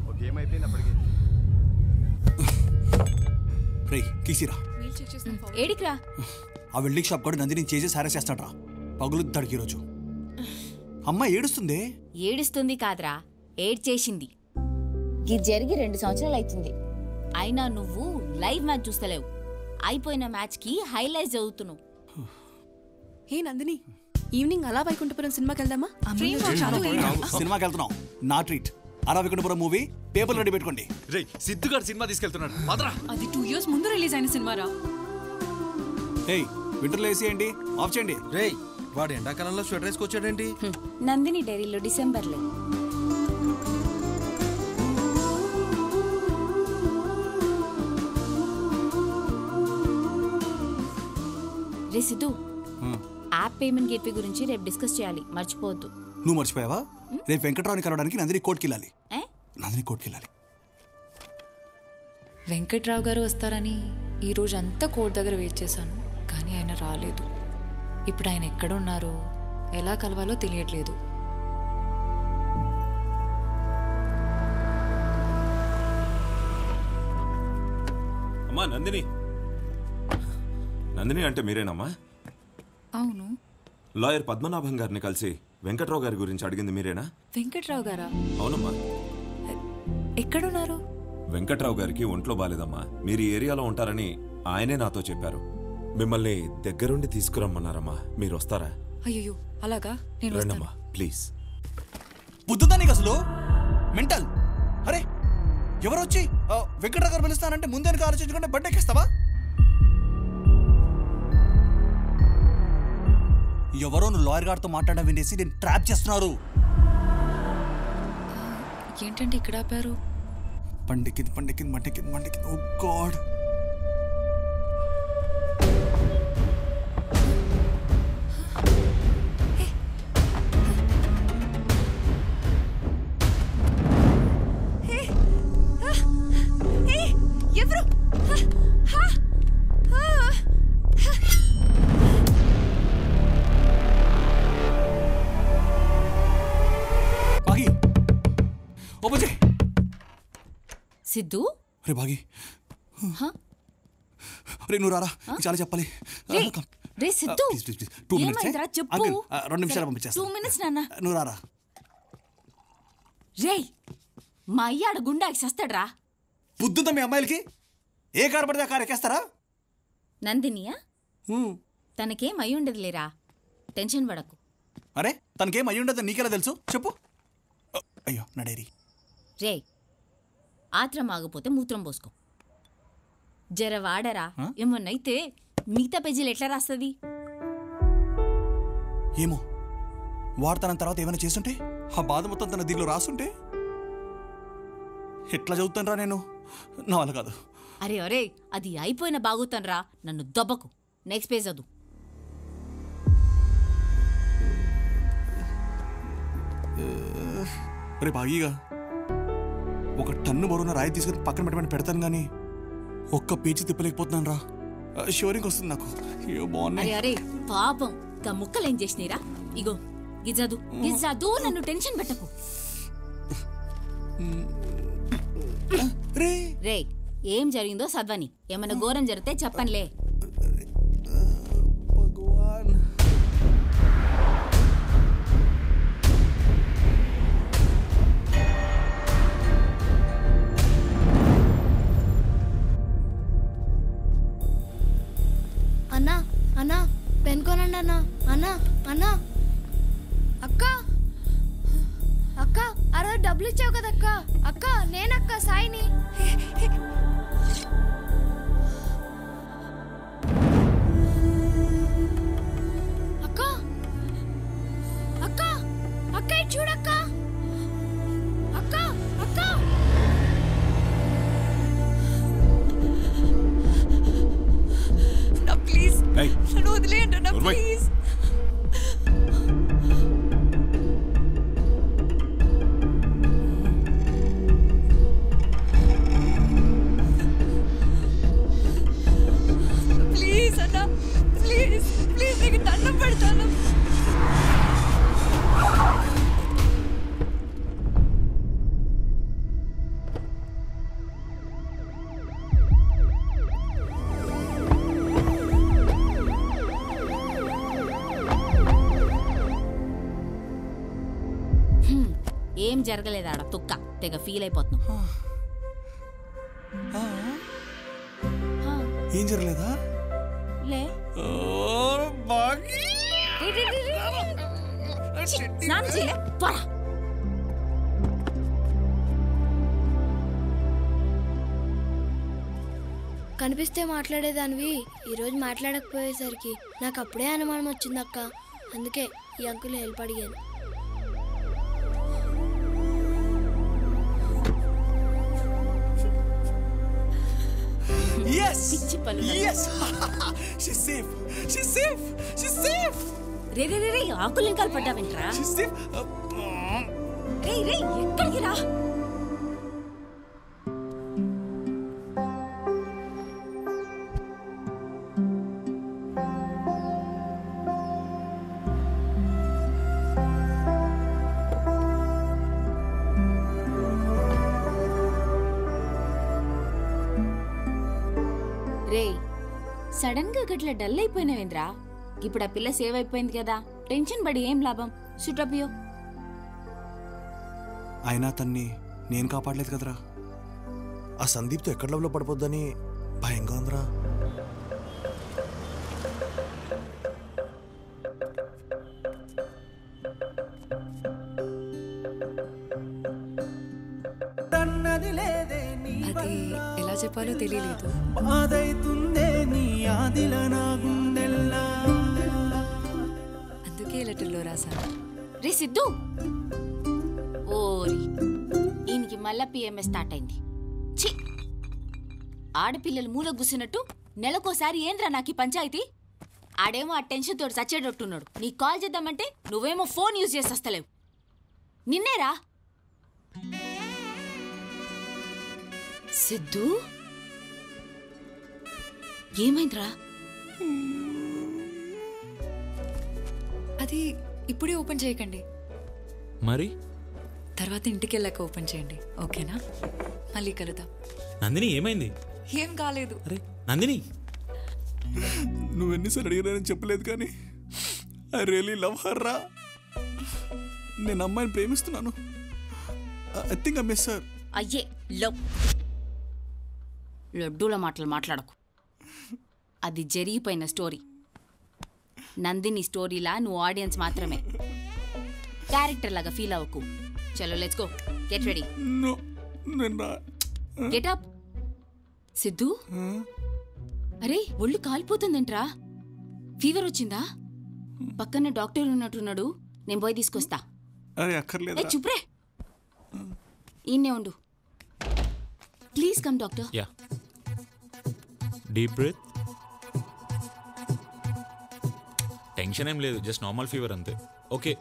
ఒక గేమ్ అయిపోయింది అప్పటికి. రే కీసిరా. ఏడికిరా? ఆ వెల్డింగ్ షాప్ కూడా నందిని చేసి హారెస్ చేస్తాడ్రా. పగులుద్దాడికి ఈరోజు. అమ్మ ఏడుస్తుందే. ఏడుస్తుంది కాదురా, ఏడ్చేసింది. ఇది జరిగి 2 సంవత్సరాలు అవుతుంది. అయినా నువ్వు లైవ్ మ్యాచ్ చూస్తలేవు. అయిపోయిన మ్యాచ్ కి హైలైట్స్ చదువుతున్నావు. హే నందిని, ఈవినింగ్ అలా వైకుంఠపురం సినిమాకి వెళ్దామా? సినిమాకి వెళ్తున్నాం, నా ట్రీట్. అలా వైకుంఠపురం మూవీ పేపర్ రెడీ పెట్టుకోండి. రే సిద్ధు గారు సినిమా తీసుకెళ్తున్నాడు. అది 2 years ముందు రిలీజ్ అయిన సినిమారా. ఏయ్ వింటర్లో ఏసీ ఏంటి ఆఫ్ చేయండి. రే వాడు ఎండాకాలంలో స్వెటర్ వేసుకొచ్చాడేంటి? నందిని డైరీలో డిసెంబర్లో. రే సిద్ధు, యాప్ పేమెంట్ గేట్వే గురించి రేపు డిస్కస్ చేయాలి, మర్చిపోవద్దు. నువ్వు మర్చిపోయావా? రేపు వెంకట్రావుని కలవడానికి నందిని కోర్టుకి వెళ్ళాలి. నందిని కోర్టుకి వెళ్ళాలి. వెంకట్రావు గారు వస్తారని ఈ రోజు అంతా కోర్టు దగ్గర వెయిట్ చేశాను, కానీ ఆయన రాలేదు. ఇప్పుడు ఆయన ఎక్కడున్నారో ఎలా కలవాలో తెలియట్లేదు. అమ్మా నందిని. నందిని అంటే మీరేనమ్మా? అవును. లాయర్ పద్మనాభం గారిని కలిసి వెంకట్రావు గారి గురించి అడిగింది మీరేనా? వెంకట్రావు గారా? అవునమ్మా. ఎక్కడున్నారు? వెంకట్రావు గారికి ఒంట్లో బాలేదమ్మా. మీరు ఈ ఏరియాలో ఉంటారని ఆయనే నాతో చెప్పారు. మిమ్మల్ని దగ్గరుండి తీసుకురమ్మన్నారమ్మా. మీరు వస్తారా? అయ్యో అలాగా, నేను రండమ్మా ప్లీజ్. బుద్ధుందా నీకు అసలు? మెంటల్. అరే ఎవరొచ్చి వెంకట్రావు గారు పిలుస్తానంటే ముందే ఆలోచించుకుంటే బట్టెక్కిస్తావా? ఎవరో నువ్వు లాయర్ గారితో మాట్లాడడం వినేసి నేను ట్రాప్ చేస్తున్నారు. ఏంటంటే ఇక్కడ ఆపారు? పండెక్కింది. ఓ గాడ్. ఎవరు? బాగి ఓపెన్ చేయి. సిద్ధు రే బాగి, రే నువ్వు రారా, చాలా చెప్పాలి. రే సిద్ధు, ప్లీజ్ 2 minutes. ఏమైందిరా చెప్పు. అంకుల్ 2 నిమిషాలు పంపించేస్తా. 2 minutes నాన్న. నువ్వు రారా. రే మా అయ్య ఆడ గుండాకి సస్తాడ్రా. బుద్ధుందా మీ అమ్మాయిలకి? ఏ కారు పడితే ఆ కారు ఎక్కేస్తారా? నందినియా? తనకేం అయి ఉండదు లేరా, టెన్షన్ పడకు. అరే తనకేం అయ్యి ఉండదు నీకెలా తెలుసు చెప్పు. అయ్యో నా డైరీ. రే ఆత్రం ఆగిపోతే మూత్రం పోసుకో. జర వాడరా, ఏమన్నైతే మిగతా పేజీలు ఎట్లా రాస్తుంది? ఏమో వాడతాన తర్వాత ఏమైనా చేస్తుంటే, ఆ బాధ మొత్తం తన దీనిలో రాస్తుంటే ఎట్లా చదువుతాను రా నేను? నా వల్ల కాదు. అరే అరే అది అయిపోయిన బాగుతానరా, నన్ను దొబ్బకు. నెక్స్ట్ పేజ్ చదువు. రే బాగీగా, 1 టన్ను బరువున రాయి తీసుకుని పక్కన పెట్టమని పెడతాను కానీ ఒక్క పేజీ తిప్పలేకపోతున్నాను రా. షోరింగ్ వస్తుంది నాకు. అరే అరే పాపం గా ముక్కలేం చేసినీరా? ఇగో గిజాదు గిజాదు, నన్ను టెన్షన్ పెట్టకు. రే ఏం జరిగిందో చదవని, ఏమన్నా ఘోరం జరిగితే చెప్పనులే. అన్నా అన్నా పెన్ కొనండి అన్నా. అన్నా అన్నా అక్క అక్క ఆ రోజు డబ్బులు ఇచ్చావు కదక్క. అక్క నేనక్క సాయిని. అక్క అక్క అక్క ఇటు చూడక్క. అక్క అక్క ప్లీజ్ నన్ను వదిలేయండి అన్న, ప్లీజ్. ప్లీజ్ అన్న, ప్లీజ్ ప్లీజ్, నీకు దండం పెడతాను. ఏం జరగలేదు ఆడ తుక్క, తెగ ఫీల్ అయిపోతున్నాం. ఏం జరగలేదా? లే స్నానం చేయలే, త్వర. కనిపిస్తే మాట్లాడేదానివి, ఈరోజు మాట్లాడకపోయేసరికి నాకు అప్పుడే అనుమానం వచ్చిందక్క. అందుకే ఈ అంకుల్ హెల్ప్ అడిగాను. Yes! Yes! She's safe! She's safe! She's safe! రే రే రే ఆకులు ఇంకా పడ్డావేంట్రా? She's safe! రే రే ఎక్కడికి రా? రే సడన్ గా గట్ల డల్ అయిపోయినావేంద్రా? ఇప్పుడు ఆ పిల్ల సేవ్ అయిపోయింది కదా, టెన్షన్ పడి ఏం లాభం? సుటపియో. అయినా తన్ని నేను కాపాడలేదు కదరా. ఆ సందీప్తో ఎక్కడ లవ్లో పడిపోద్దని భయంగా ఉందిరా. అది ఎలా చెప్పాలో తెలియలేదు. అందుకే లెటర్లో రాశాను. రే సిద్ధు, ఓరి ఈయనకి మళ్ళా పిఎంఎస్ స్టార్ట్ అయింది. ఛీ, ఆడపిల్లలు మూల గుసినట్టు నెలకోసారి ఏంద్రా నాకు ఈ పంచాయతీ? ఆడేమో ఆ టెన్షన్ తోటి చచ్చేటట్టున్నాడు. నీకు కాల్ చేద్దామంటే నువ్వేమో ఫోన్ యూజ్ చేసి వస్తలేవు. నిన్నేరా సిద్ధు, ఏమైందిరా? అది ఇప్పుడే ఓపెన్ చేయకండి, మరి తర్వాత ఇంటికి వెళ్ళాక ఓపెన్ చేయండి, ఓకేనా? మళ్ళీ కలుద్దాం. నందిని ఏమైంది? ఏం కాలేదు. అరే నందిని, నువ్వెన్నిసార్లు అడిగినానని చెప్పలేదు కానీ ఐ రియలీ లవ్ హర్ రా. నేను అమ్మాయిని ప్రేమిస్తున్నాను. I think I miss her. అయ్యే లవ్ లడ్డూల మాటలు మాట్లాడకు. అది జరిగిపోయిన స్టోరీ. నందిని స్టోరీలా నువ్వు ఆడియన్స్ మాత్రమే. క్యారెక్టర్ లాగా ఫీల్ అవ్వకు. చలో let's go, get ready, get up. Siddhu, అరే ఒళ్ళు కాలిపోతుందేంట్రా? ఫీవర్ వచ్చిందా? పక్కన డాక్టర్ ఉన్నట్టున్నాడు, నేను పోయి తీసుకొస్తా. చుప్రే, ఈయన్నే ఉండు. Please come doctor. Yeah, deep breath. Tension ఏం లేదు, జస్ట్ నార్మల్ ఫీవర్ అంతే. Okay,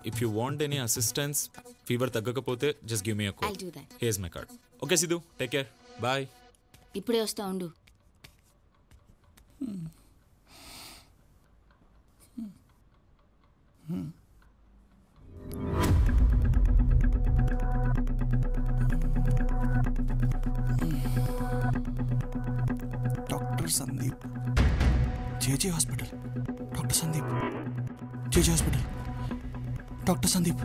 if you want any assistance, fever తగ్గకపోతే just give me a call. Here's my card. Okay Siddhu, take care, bye. ఇప్పుడే వస్తా ఉండు. Doctor Sandeep, JJ hospital. Doctor Sandeep, JJ hospital. Doctor Sandeep.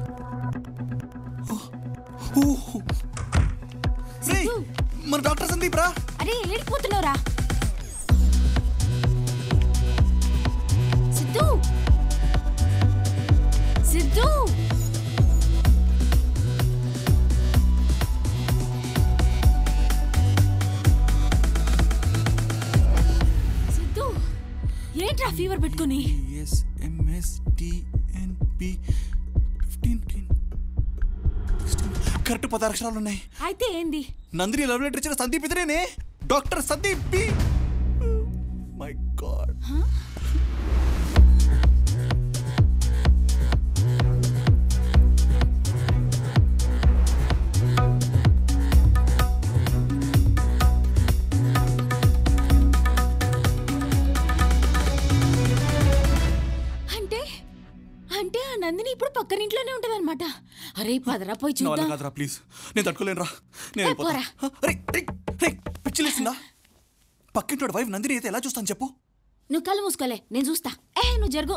మన డాక్టర్ సందీప్ రా. అరే ఏడిపోతున్నావురా సిద్ధు? సిద్ధు, సిద్ధు ఏంట్రా ఫీవర్ పెట్టుకుని? కరెక్ట్ 16 అక్షరాలు ఉన్నాయి. అయితే ఏంది? నందిని లవ్ లెటర్ ఇచ్చిన సందీప్ ఇతనేనే, doctor Sandeep B. My God. అంటే ఆ నందిని ఇప్పుడు పక్కనింట్లోనే ఉంటదన్నమాట. అరే పదరా పోయి చూద్దాం. కాదురా ప్లీజ్, నేను తట్టుకోలేనురా. నేను పిచ్చిలేసిందా? పక్కింటోడు వైఫ్ నందిని అయితే ఎలా చూస్తాను చెప్పు? నువ్వు కళ్ళు మూసుకోలే, నేను చూస్తా. నువ్వు జరుగు.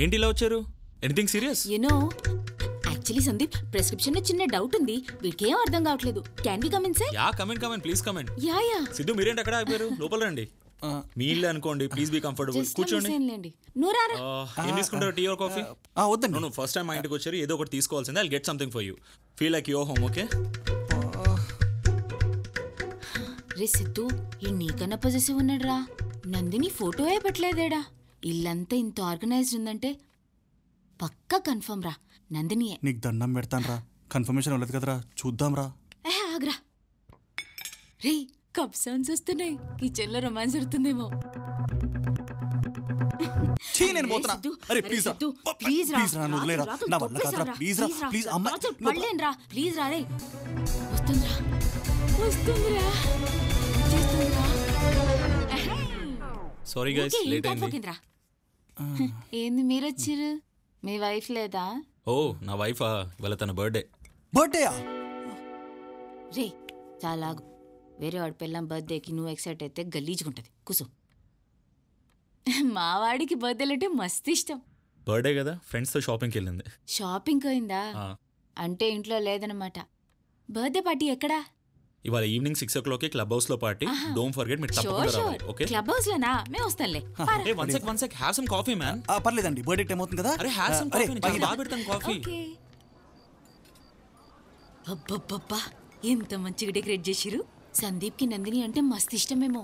ఏంటి ఇలా వచ్చారు? Anything serious? You know actually Sandeep, prescription లో చిన్న డౌట్ ఉంది. వీడికి ఏం అర్థం కావట్లేదు. Can we come inside? Yeah, come in please come in. Yeah yeah. Siddhu మీరేంటి అక్కడ ఆగిపోయారు? లోపల రండి. మీ ఇల్లు అనుకోండి, ప్లీజ్ బీ కంఫర్టబుల్. కూర్చోండి. ఏం తీసుకుంటారు, టీ ఆర్ కాఫీ? వద్దండి. నో, ఫస్ట్ టైం మా ఇంటికి వచ్చారు, ఏదో ఒకటి తీసుకోవాల్సిందే. I'll get something for you. Feel like your home, okay? రే సిద్ధు, ఈ నీకన్నా పొజిటివ్ ఉన్నాడురా. నందిని ఫోటోయే పెట్టలేదేడా. ఇల్లంతా ఇంత ఆర్గనైజ్డ్ ఉందంటే పక్కా కన్ఫర్మ్ రా, నందినియే. నీకు దండం పెడతాను రా, కన్ఫర్మేషన్ అవ్వలేదు కదరా, చూద్దాం రా. ఆగ్రా. రే కప్ సౌండ్స్ వస్తున్నాయి, కిచెన్ లో రొమాన్స్ జరుగుతుందేమో. నేను పోతున్నా. అరే ప్లీజ్ రా, ప్లీజ్ రా, నువ్వు వదిలేరా, నా వల్ల కాదురా, ప్లీజ్ రా, ప్లీజ్ అమ్మ పడలేనురా, ప్లీజ్ రా. రే వస్తుందిరా, వస్తుందిరా, చేస్తుందిరా. సారీ గైస్, లేట్ అయింది. ఏంది మీరొచ్చిర్రు? మీ వైఫ్ లేదా? ఓ నా వైఫా, ఇవాళ తన బర్త్డే. బర్త్డేయా? రే చాలా వేరే వాడి పిల్లం బర్త్డేకి నువ్వు ఎక్సైట్ అయితే గలీజుకుంటది. కూసో. మా వాడికి బర్త్డేలు అంటే మస్తు ఇష్టం. బర్త్డే కదా, ఫ్రెండ్స్ తో షాపింగ్కి వెళ్ళింది. షాపింగ్ అయిందా? అంటే ఇంట్లో లేదనమాట. బర్త్డే పార్టీ ఎక్కడా? ఇవాళ ఈవినింగ్ 6 o'clock క్లబ్ హౌస్ లో పార్టీ. డోంట్ ఫర్గెట్ మీరు తప్పకుండా రావాలి. ఓకే క్లబ్ హౌస్ లోనా? మేము వస్తాంలే. A one sec have some coffee man. పర్లేదండి, బర్త్డే టైం అవుతుంది కదా. అరే హ్యావ్ సమ్ కాఫీ, నేను బాగా పెడతాను కాఫీ. అబ్బబ్బబ్బా ఎంత మంచిగా డెకరేట్ చేసిరు. సందీప్ కి నందిని అంటే మస్తు ఇష్టమేమో.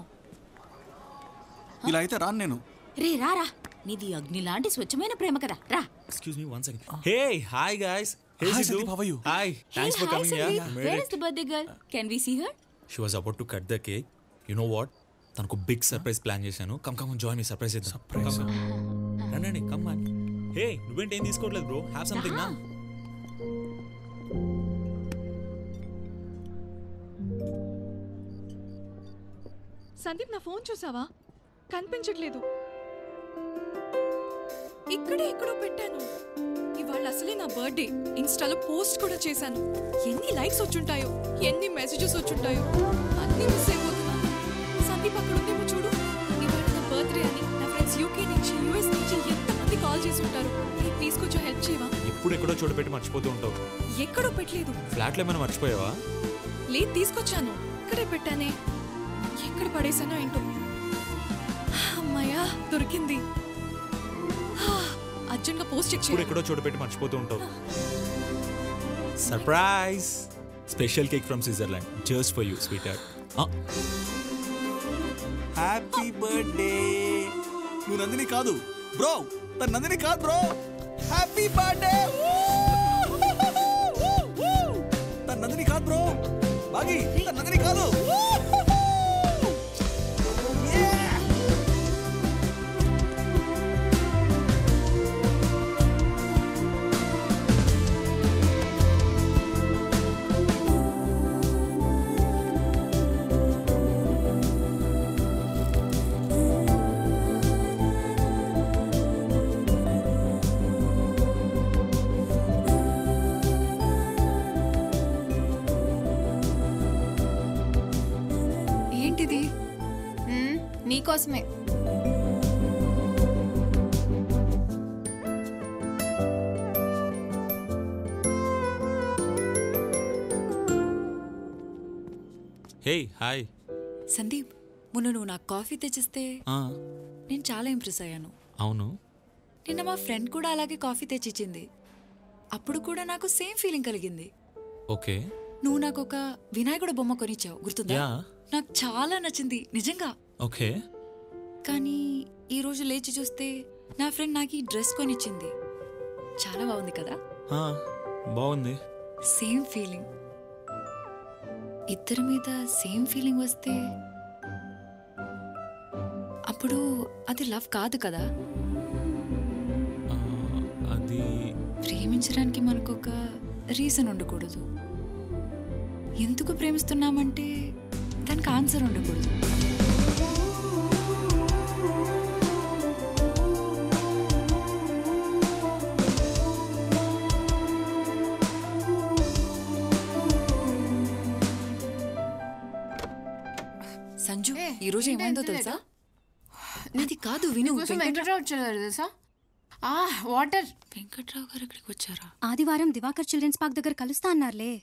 ఇలా అయితే రాను నేను. రే రారా, నీది అగ్ని లాంటి స్వచ్ఛమైన ప్రేమ కదా, రా. Excuse me one second. Hey hi guys. Hey Sandeep, how are you? Hi, thanks for coming here. Where is the birthday girl? Can we see her? She was about to cut the cake. You know what? తనకు బిగ్ సర్ప్రైజ్ ప్లాన్ చేశాను. కమ్ జాయిన్ మీ సర్ప్రైజ్ చేద్దాం. సర్ప్రైజ్ రండి కమ్ మ్యాన్. హే నువ్వేంటి ఏం తీసుకోవట్లేదు బ్రో? హ్యావ్ సంథింగ్ నా. సందీప్, నా ఫోన్ చూసావా? కనిపించట్లేదు. ఇక్కడే ఎక్కడో పెట్టాను. ఇవాళ అసలే నా బర్త్డే. ఇన్స్టాలో పోస్ట్ కూడా చేశాను. ఎన్ని లైక్స్ వచ్చుంటాయో, ఎన్ని మెసేజెస్ వచ్చుంటాయో, అన్నీ మిస్ అయిపోతున్నా. సందీప్ అక్కడ ఉందేమో చూడు. ఇవాళ నా బర్త్డే అని నా ఫ్రెండ్స్ యూకే నుంచి, యూఎస్ నుంచి ఎంతమంది కాల్ చేసి ఉంటారు. ప్లీజ్ కొంచెం హెల్ప్ చేయవా? ఎప్పుడు ఎక్కడో చోటు పెట్టి మర్చిపోతూ ఉంటావు. ఎక్కడో పెట్టలేదు. ఫ్లాట్ లో ఏమైనా మర్చిపోయావా? లేదు, తీసుకొచ్చాను. ఇక్కడే పెట్టానే. ఎక్కడ పడేసానో ఏంటో. అమ్మాయ్యా, దొరికింది. అర్జెంట్గా పోస్ట్ చెక్ ఇప్పుడు ఎక్కడో చోటు పెట్టి మర్చిపోతూ ఉంటావు. Surprise special cake from Switzerland just for you sweet heart. Happy birthday. నువ్వు నందిని కాదు బ్రో, తన నందిని కాదు బ్రో. Happy birthday. తన నందిని కాదు బ్రో. బాగి తన నందిని కాదు. నీకోసమే. Hey hi. సందీప్, మొన్న నువ్వు నాకు కాఫీ తెచ్చిస్తే నేను చాలా ఇంప్రెస్ అయ్యాను. అవును. నిన్న మా ఫ్రెండ్ కూడా అలాగే కాఫీ తెచ్చిచ్చింది. అప్పుడు కూడా నాకు సేమ్ ఫీలింగ్ కలిగింది. ఓకే. నువ్వు నాకు ఒక వినాయకుడు బొమ్మ కొనిచ్చావు, గుర్తుందా? నాకు చాలా నచ్చింది నిజంగా. ఓకే. కానీ ఈ రోజు లేచి చూస్తే నా ఫ్రెండ్ నాకు ఈ డ్రెస్ కొనిచ్చింది. చాలా బాగుంది కదా? బాగుంది. Same feeling. ఇద్దరి మీద సేమ్ ఫీలింగ్ వస్తే అప్పుడు అది లవ్ కాదు కదా? అది ప్రేమించడానికి మనకొక రీజన్ ఉండకూడదు. ఎందుకు ప్రేమిస్తున్నామంటే దానికి ఆన్సర్ ఉండకూడదు. సంజు, ఈ రోజు ఏమైందో తెలుసా? అది కాదు, విను. వెంకట్రావు వచ్చారు తెలుసా? వాటర్. వెంకట్రావు గారు ఇక్కడికి వచ్చారా? ఆదివారం దివాకర్ చిల్డ్రన్స్ పార్క్ దగ్గర కలుస్తా అన్నారులే.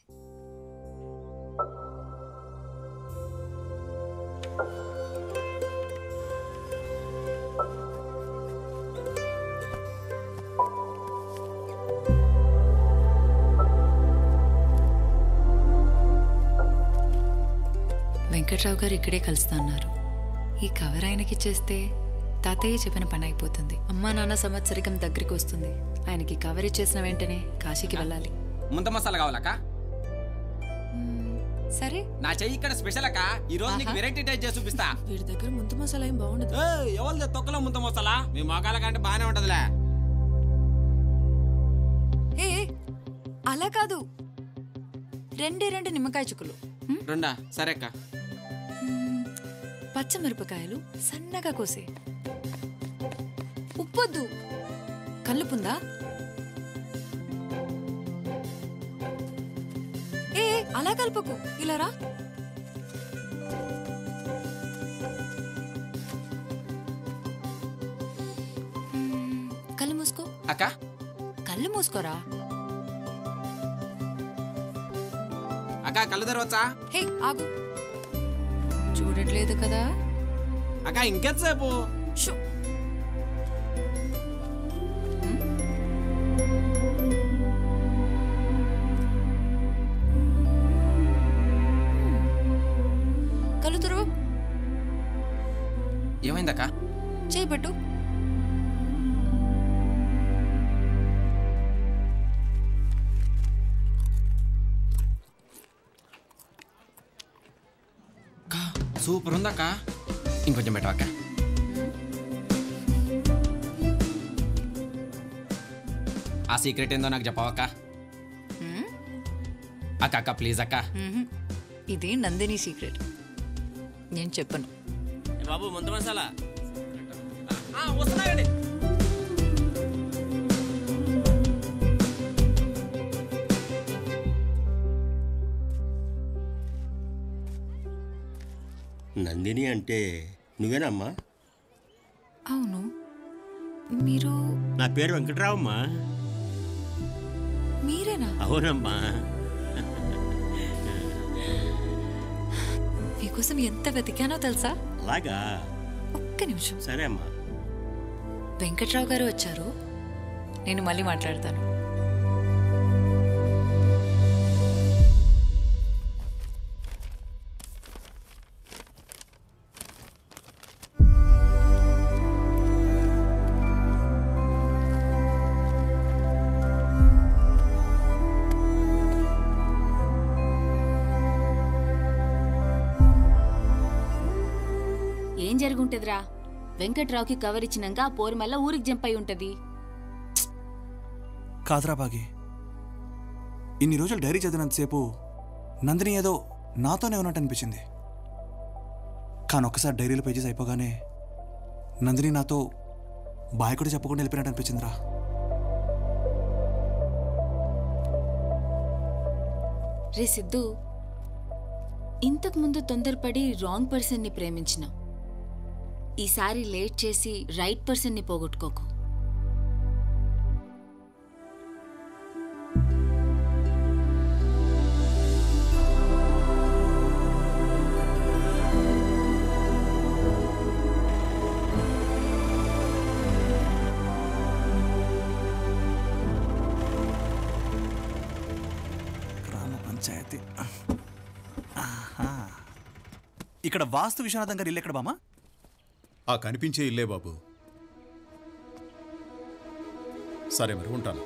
వెంకట్రావు గారు ఇక్కడే కలుస్తా అన్నారు. ఈ కవర్ ఆయనకి ఇచ్చేస్తే తాతయ్య చెప్పిన పని అయిపోతుంది. అమ్మా నాన్న సంవత్సరికం దగ్గరికి వస్తుంది. ఆయనకి కవర్ ఇచ్చేసిన వెంటనే కాశీకి వెళ్ళాలి. ముంత మసాలా కావాలక్క? సరే. నా చెయ్యి ఇక్కడ స్పెషల్ అక్క. ఈ రోజు నీకు వెరైటీ టైప్ చేసి చూపిస్తా. వీడి దగ్గర ముంత మసాలా ఏం బాగుండదు. ఎవరిది తొక్కలో ముంత మసాలా? మీ మొగాల కంటే బాగానే ఉంటదిలే. ఏ అలా కాదు, రెండు నిమ్మకాయ చుక్కలు. రెండా? సరే అక్క. పచ్చమిరపకాయలు సన్నగా కోసే. ఉప్పొద్దు. కల్లుపుందా? ఏ అలా కలుపుకు, ఇలా రా. కళ్ళు మూసుకో. అక్క కళ్ళు మూసుకోరా. అక్క కళ్ళు తెరవచ్చా? హే ఆగు, చూడట్లేదు కదా? అక్క ఇంకెంతసేపు? కళ్ళు తెరవు. ఏమైందక్క? చేయి పెట్టు. సూపర్ ఉందక్క. ఇంకొంచెం పెట్టు అక్క. ఆ సీక్రెట్ ఏందో నాకు చెప్పవక్క. అక్క అక్క ప్లీజ్ అక్క. ఇది నందిని సీక్రెట్, నేను చెప్పను. బాబు ముందు మసాలా వస్తున్నాయండి. నందిని అంటే నువ్వేనమ్మా? అవును. మీరు? నా పేరు వెంకట్రావమ్మా. మీరేనా? అవునమ్మా. మీకోసం ఎంత వెతికానో తెలుసా? అలాగా? ఒక్క నిమిషం. సరే అమ్మా. వెంకట్రావు గారు వచ్చారు, నేను మళ్ళీ మాట్లాడతాను. ఏం జరుగుంటదిరా? వెంకట్రావుకి కవర్ ఇచ్చినాక ఆ పోరు మళ్ళా ఊరికి జంప్ అయి ఉంటది. కాదురా బాగి, ఇన్ని రోజులు డైరీ చదివినంతసేపు నందిని ఏదో నాతోనే ఉన్నట్టు అనిపించింది. కానీ ఒక్కసారి డైరీలో పేజెస్ అయిపోగానే నందిని నాతో బాయ్ కూడా చెప్పకుండా వెళ్ళిపోయినట్టు అనిపించిందిరా. రే సిద్ధు, ఇంతకు ముందు తొందరపడి రాంగ్ పర్సన్ని ప్రేమించిన, ఈసారి లేట్ చేసి రైట్ పర్సన్ని పోగొట్టుకోకు. గ్రామ పంచాయతీ. ఇక్కడ వాస్తు విశ్వనాథం గారి ఇల్లు ఎక్కడ బామా? ఆ కనిపించే ఇల్లే బాబు. సరే మరి ఉంటాను.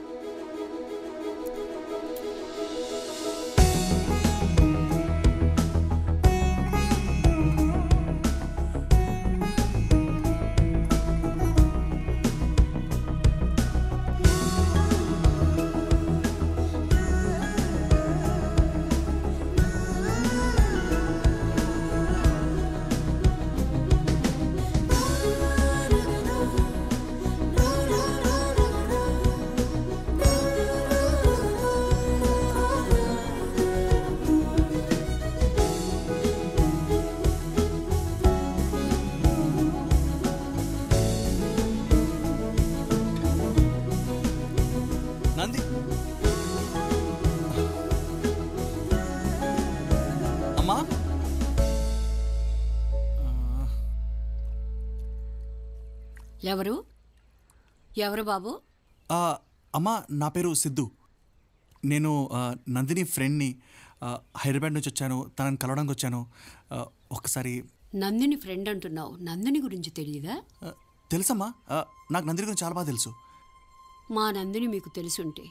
నంది, అమ్మా ఎవరు ఎవరు బాబు? అమ్మా నా పేరు సిద్ధు. నేను నందిని ఫ్రెండ్ని. హైదరాబాద్ నుంచి వచ్చాను, తనని కలవడానికి వచ్చాను. ఒక్కసారి. నందిని ఫ్రెండ్ అంటున్నావు, నందిని గురించి తెలియదా? తెలుసమ్మా, నాకు నందిని గురించి చాలా బాగా తెలుసు. మా నందిని మీకు తెలుసుంటే,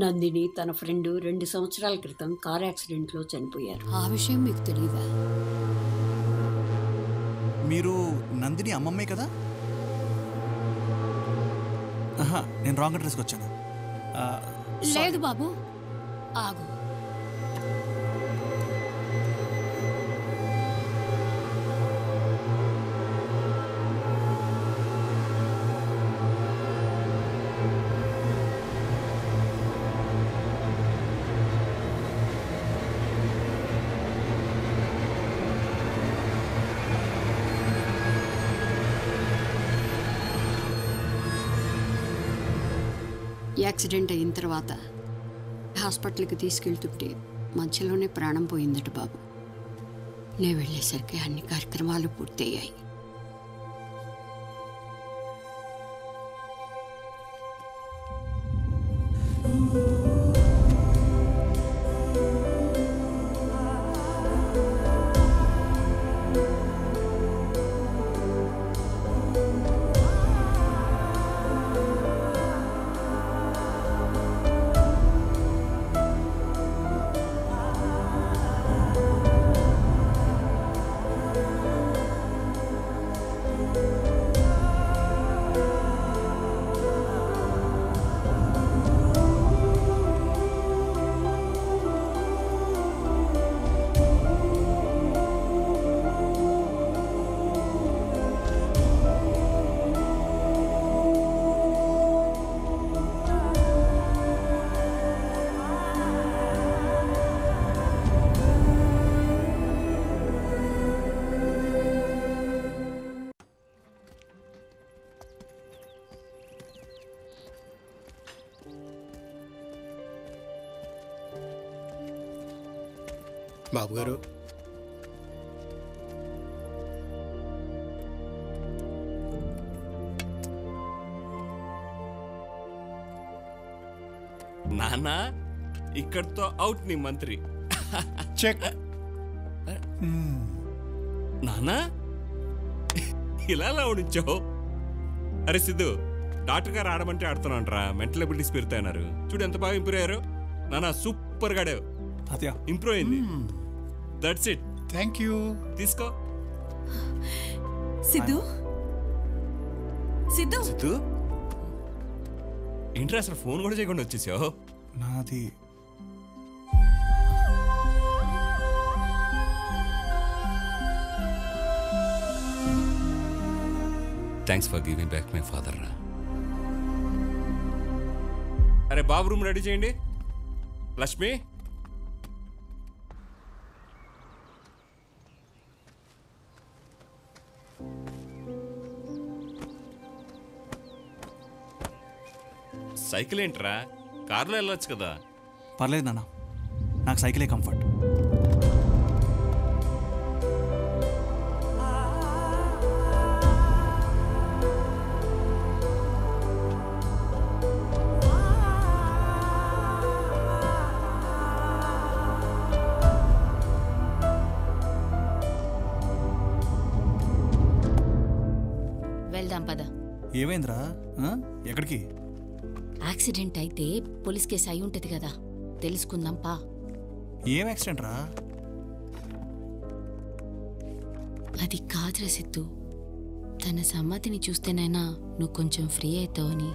నందిని తన ఫ్రెండ్ 2 సంవత్సరాల క్రితం కార్ యాక్సిడెంట్లో చనిపోయారు. ఆ విషయం మీకు తెలియదా? మీరు నందిని అమ్మమ్మే కదా? నేను రాంగ్ అడ్రస్కి వచ్చాను. లేదు బాబు, ఆగు. యాక్సిడెంట్ అయిన తర్వాత హాస్పిటల్కి తీసుకెళ్తుంటే మధ్యలోనే ప్రాణం పోయిందట బాబు. నేను వెళ్ళేసరికి అన్ని కార్యక్రమాలు పూర్తయ్యాయి. బాబు గారు, నానా ఇక్కడితో అవుట్ నీ మంత్రి. చెక్. నానా ఇలా ఉంచావు. అరే సిద్ధు, డాక్టర్ గారు ఆడమంటే ఆడుతున్నాంట్రా. Mental abilities పెరుగుతాయన్నారు. చూడు ఎంత బాగా ఇంప్రూవ్ అయ్యారు. నానా సూపర్ గా ఇంప్రూవ్ అయింది. That's it. Thank you. తీసుకో. సిద్ధు సిద్ధు సిద్ధు ఏంట్రా అసలు ఫోన్ కూడా చేయకుండా వచ్చేసావు? నాది thanks for giving back my father రా. అరే బాబు రూమ్ రెడీ చేయండి. లక్ష్మి, సైకిల్ ఏంట్రా, కార్లో వెళ్ళొచ్చు కదా. పర్లేదు నాన్న, నాకు సైకిలే కంఫర్ట్. వెళ్దాం పద. ఏమైందిరా? ఎక్కడికి? యాక్సిడెంట్ అయితే పోలీస్ కేసు అయి ఉంటది కదా, తెలుసుకుందాం పా. ఏం యాక్సిడెంట్ రా? అది కాదురా సిద్ధు, తన సమ్మతిని చూస్తేనైనా నువ్వు కొంచెం ఫ్రీ అవుతావని.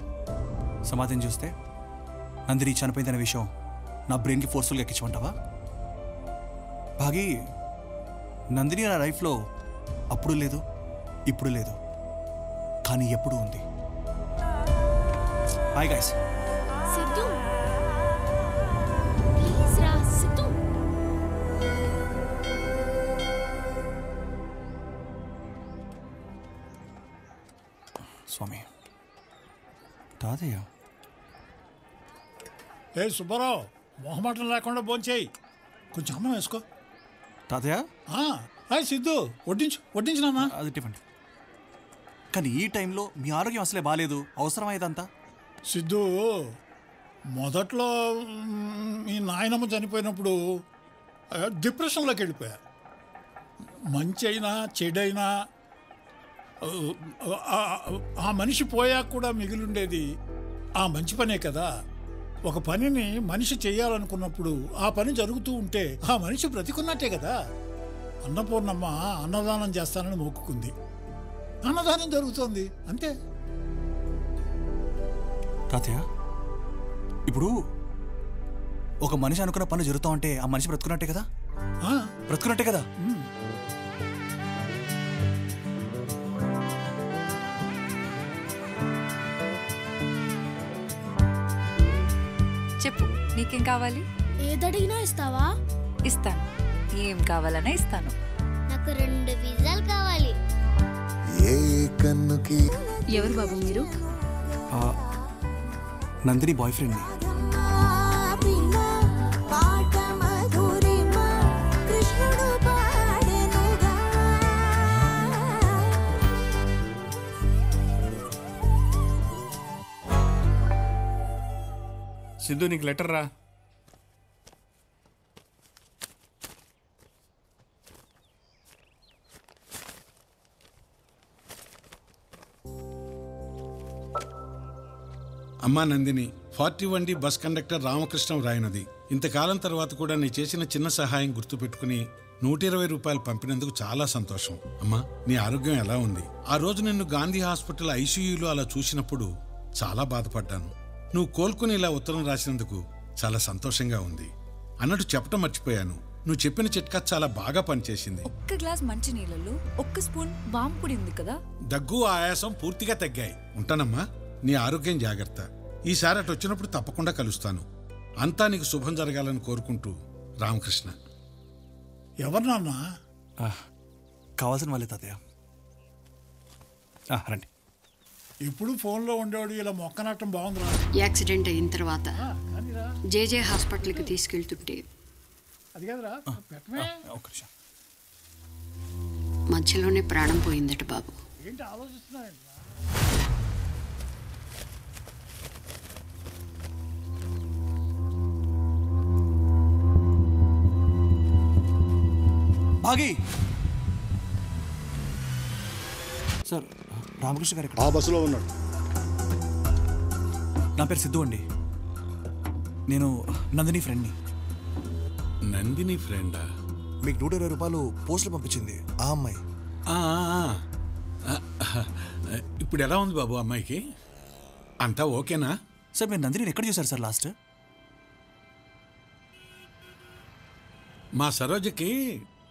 సమాధిని చూస్తే నందిని చనిపోయిందనే విషయం నా బ్రెయిన్కి ఫోర్స్ఫుల్గా ఎక్కించమంటావా? భాగి, నందిని నా లైఫ్లో అప్పుడు లేదు, ఇప్పుడు లేదు, కానీ ఎప్పుడు ఉంది. Bye guys. సిద్ధు ప్లీజ్ రా. సిద్ధు స్వామి, తాతయ్య. ఏ సుబ్బారావు, మొహమాటం లేకుండా భోంచేయి. కొంచెం అన్నం వేసుకో. తాతయ్య. సిద్ధు వడ్డించినా? అది టిఫిన్. కానీ ఈ టైంలో మీ ఆరోగ్యం అసలే బాగాలేదు, అవసరమైందంతా. సిద్ధు, మొదట్లో మీ నాయనమ్మ చనిపోయినప్పుడు డిప్రెషన్లోకి వెళ్ళిపోయా. మంచి అయినా చెడైనా ఆ మనిషి పోయాక కూడా మిగిలిండేది ఆ మంచి పనే కదా. ఒక పనిని మనిషి చేయాలనుకున్నప్పుడు ఆ పని జరుగుతూ ఉంటే ఆ మనిషి బ్రతికున్నట్టే కదా. అన్నపూర్ణమ్మ అన్నదానం చేస్తానని మొక్కుకుంది, అన్నదానం జరుగుతోంది, అంతే. తాతయ్య, ఇప్పుడు ఒక మనిషి అనుకున్న పని జరుగుతూ ఉంటే ఆ మనిషి బ్రతుకున్నట్టే కదా? బ్రతుకున్నట్టే కదా? చెప్పు, నీకేం కావాలి? ఏదడిగినా ఇస్తావా? ఇస్తాను. ఏం కావాలన్నా ఇస్తాను. నాకు 2 పిజ్జాలు కావాలి. ఎవరు బాబు మీరు? Nandini boy friend. సిద్ధు నీకు లెటర్ రా. అమ్మా Nandini, 41D bus conductor Ramakrishnam రాయనది. ఇంతకాలం తర్వాత కూడా నీ చేసిన చిన్న సహాయం గుర్తుపెట్టుకుని 120 రూపాయలు పంపినందుకు చాలా సంతోషం. అమ్మా, నీ ఆరోగ్యం ఎలా ఉంది? ఆ రోజు నిన్ను గాంధీ హాస్పిటల్ ఐసీయూలో అలా చూసినప్పుడు చాలా బాధపడ్డాను. నువ్వు కోలుకుని ఇలా ఉత్తరం రాసినందుకు చాలా సంతోషంగా ఉంది. అన్నట్టు చెప్పటం మర్చిపోయాను, నువ్వు చెప్పిన చిట్కా చాలా బాగా పనిచేసింది. ఒక్క గ్లాస్ మంచి నీళ్ళలో ఒక్క స్పూన్ వాంపుడి ఉంది కదా. దగ్గు ఆయాసం పూర్తిగా తగ్గాయి. ఉంటానమ్మా, నీ ఆరోగ్యం జాగ్రత్త. ఈసారి అటు వచ్చినప్పుడు తప్పకుండా కలుస్తాను. అంతా నీకు శుభం జరగాలని కోరుకుంటూ రామకృష్ణ. ఎవరు నాన్న? కావాల్సిన వాళ్ళే తాతయ్య. రండి. ఇప్పుడు ఫోన్లో ఉండేవాడు ఇలా మొక్కనాటం బాగుందిరా. యాక్సిడెంట్ అయిన తర్వాత జేజే హాస్పిటల్కి తీసుకెళ్తుంటే అది కాదురా మధ్యలోనే ప్రాణం పోయిందట బాబు. ఏంటి ఆలోచిస్తున్నాయండి? భాగి సార్, రామకృష్ణ గారు ఆ బస్సులో ఉన్నాడు. నా పేరు సిద్ధు అండి. నేను నందిని ఫ్రెండ్ని. నందిని ఫ్రెండా? మీకు 120 రూపాయలు పోస్టులు పంపించింది ఆ అమ్మాయి. ఇప్పుడు ఎలా ఉంది బాబు అమ్మాయికి? అంతా ఓకేనా? సార్, మీరు నందిని ఎక్కడ చూసారు సార్ లాస్ట్? మా సరోజకి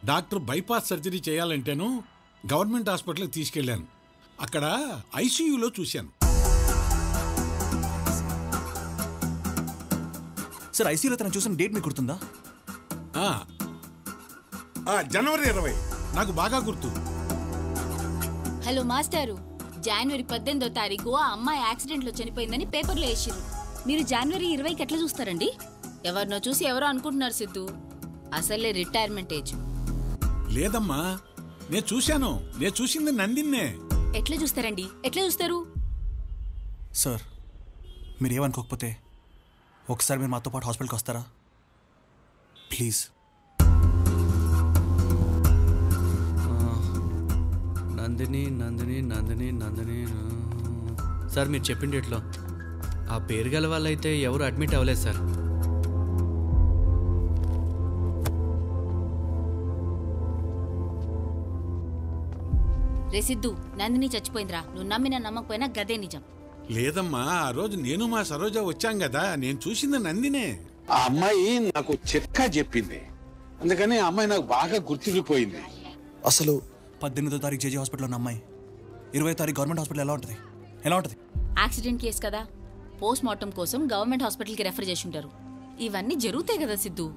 డాక్టర్ బైపాస్ సర్జరీ చేయాలంటేను గవర్నమెంట్ హాస్పిటల్కి తీసుకెళ్ళాను. అక్కడ ఐసీయూలో చూశాను. సార్, ఐసీయూలో తను చూసిన డేట్ మీకు గుర్తుందా? జనవరి 20. నాకు బాగా గుర్తు. హలో మాస్టారు, జనవరి 18వ తారీఖు ఆ అమ్మాయి యాక్సిడెంట్లో చనిపోయిందని పేపర్లో వేసిరు. మీరు జనవరి 20కి ఎట్లా చూస్తారండి? ఎవరినో చూసి ఎవరో అనుకుంటున్నారు సిద్ధు. అసలే రిటైర్మెంట్ ఏజ్. లేదమ్మా, నేను చూశాను. నేను చూసింది నందిన్నే. ఎట్లా చూస్తారండి? ఎట్లా చూస్తారు? సార్, మీరు ఏమనుకోకపోతే ఒకసారి మీరు మాతో పాటు హాస్పిటల్కి వస్తారా ప్లీజ్? నందిని నందిని నందిని నందిని. సార్, మీరు చెప్పిన డేట్లో ఆ పేరు గల వాళ్ళైతే ఎవరు అడ్మిట్ అవ్వలేదు సార్. రే సిద్ధు, నందిని చచ్చిపోయిందిరా. నువ్వు నమ్మినా నమ్మకపోయినా గదే నిజం. లేదమ్మా, ఆ రోజు నేను మా సరోజ వచ్చాం కదా, నేను చూసింది నందినే. ఆ అమ్మాయి నాకు చిట్కా చెప్పింది, అందుకని ఆ అమ్మాయి నాకు బాగా గుర్తుండిపోయింది. అసలు 18వ తారీఖు జేజీ హాస్పిటల్లో ఉన్న అమ్మాయి 20వ తారీఖు గవర్నమెంట్ హాస్పిటల్ ఎలా ఉంటుంది? యాక్సిడెంట్ కేసు కదా, పోస్ట్ మార్టం కోసం గవర్నమెంట్ హాస్పిటల్కి రెఫర్ చేసి ఉంటారు. ఇవన్నీ జరుగుతాయి కదా సిద్ధు.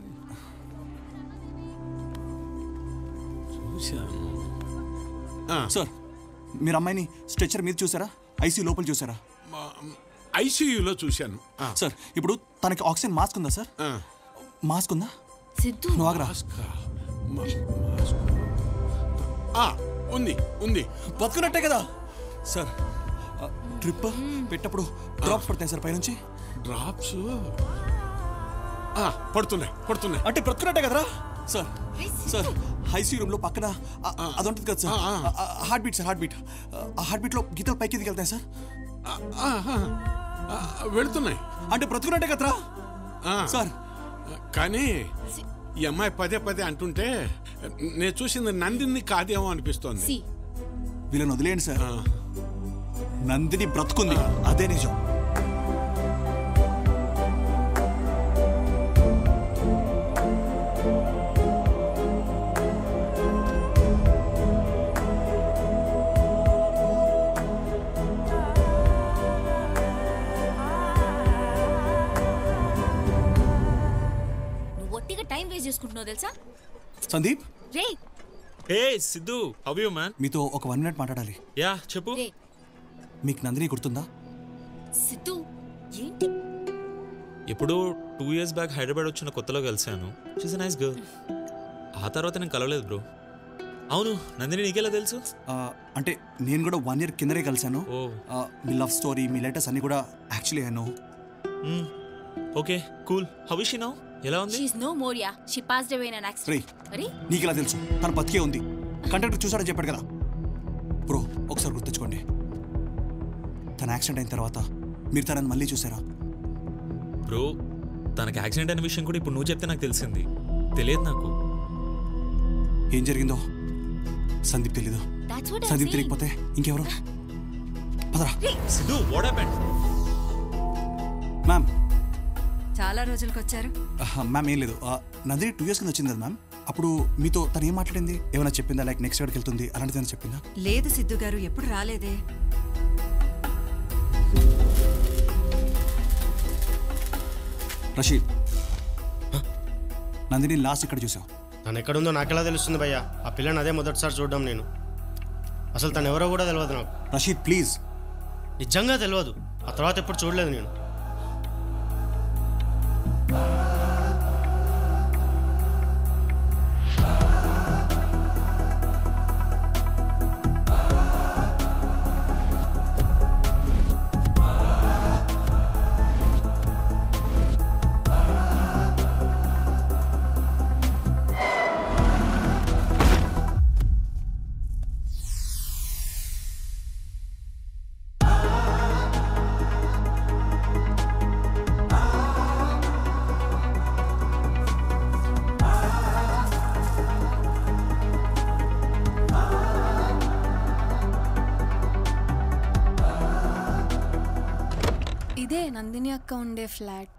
సార్, మీరు అమ్మాయిని స్ట్రెచర్ మీద చూసారా? ఐసీయూ లోపల చూసారా? ఐసీయూలో చూశాను సార్. ఇప్పుడు తనకి ఆక్సిజన్ మాస్క్ ఉందా సార్? మాస్క్ ఉందా? సిద్ధు, నువ్వు ఆగరా. ఉంది ఉంది. బతుకున్నట్టే కదా సార్. ట్రిప్ పెట్టప్పుడు డ్రాప్స్ పడతాయి సార్ పైనుంచి. డ్రాప్స్ పడుతున్నాయి అంటే బ్రతుకున్నట్టే కదరా సార్. సార్, ఐసీయూ రూమ్ లో పక్కన అది ఉంటుంది కదా sir, heart beat sir. Heart beat లో గీతలు పైకి ఎదిగి వెళ్తాయి సార్. వెళుతున్నాయి అంటే బ్రతుకున్నట్టే కదరా సార్. కానీ ఈ అమ్మాయి పదే పదే అంటుంటే నేను చూసింది నందిని కాదేమో అనిపిస్తోంది. వీళ్ళని వదిలేయండి సార్. నందిని బ్రతుకుంది, అదే నిజం. టైం వేస్ట్ చేసుకుంటున్నావు తెలుసా సందీప్? రే hey Siddhu, how are you man? మీతో ఒక 1 మినిట్ మాట్లాడాలి. యా చెప్పు. మీకు నందిని గుర్తుందా? సిద్ధు ఏంటి? ఇప్పుడు 2 years బ్యాక్ హైదరాబాద్ వచ్చిన కొత్తలో కలిసాను. She's a nice girl. ఆ తర్వాత నేను కలవలేదు బ్రో. అవును, నందిని నీకెలా తెలుసు? అంటే నేను కూడా 1 year కిందనే కలిసాను. మీ లవ్ స్టోరీ, మీ లెటర్స్ అన్ని కూడా actually I know. Okay cool. How is she now? ఎలా ఉంది? She is no more yeah. She passed away in an accident. అరే నీకు ఎలా తెలుసు? తన బతికే ఉంది. కండక్టర్ చూసాడని చెప్పాడు కదా. బ్రో ఒకసారి గుర్తుంచుకోండి, తన యాక్సిడెంట్ అయిన తర్వాత మీరు తనని మళ్ళీ చూసారా? బ్రో తనకి యాక్సిడెంట్ అనే విషయం కూడా ఇప్పుడు నువ్వు చెప్తే నాకు తెలిసింది. తెలియదు నాకు ఏం జరిగిందో. సందీప్ తెలీదు. సందీప్ తెలియకపోతే ఇంకెవరు? పదరా. Siddhu what happened? మ్యామ్ చాలా రోజులకు వచ్చారు. మ్యామ్ ఏం లేదు, నందిని 2 years కింద వచ్చింది కదా మ్యామ్. అప్పుడు మీతో తను ఏం మాట్లాడింది? ఏమైనా చెప్పిందా? లైక్ నెక్స్ట్ ఎక్కడికి వెళ్తుంది అలాంటిది ఏమైనా చెప్పిందా? లేదు సిద్ధు గారు, ఎప్పుడు రాలేదే. రషీద్, నందిని లాస్ట్ ఇక్కడ చూసావు. తను ఎక్కడుందో నాకెలా తెలుస్తుంది భయ్యా? ఆ పిల్లని అదే మొదటిసారి చూడడం నేను. అసలు తను ఎవరో కూడా తెలియదు నాకు. రషీద్ ప్లీజ్. నిజంగా తెలియదు. ఆ తర్వాత ఎప్పుడు చూడలేదు నేను. ఇదే నందిని అక్క ఉండే ఫ్లాట్.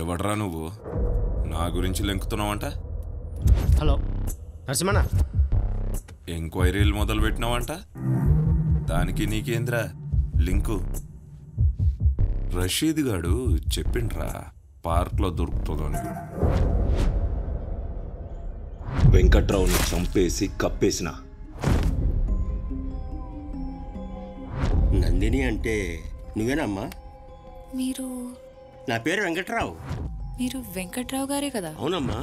ఎవడ్రా నువ్వు? నా గురించి లెంకుతున్నావంట? హలో నరసింహన్న. ఎంక్వైరీలు మొదలు పెట్టినావంట? దానికి నీకేంద్రా లింకు? రషీద్ గాడు చెప్పిండ్రా పార్క్లో దొరుకుతుందని. వెంకట్రావుని చంపేసి కప్పేసిన. నందిని అంటే నువ్వేనమ్మా? మీరు? నా పేరు వెంకట్రావు. మీరు వెంకట్రావు గారే కదా? అవునమ్మా.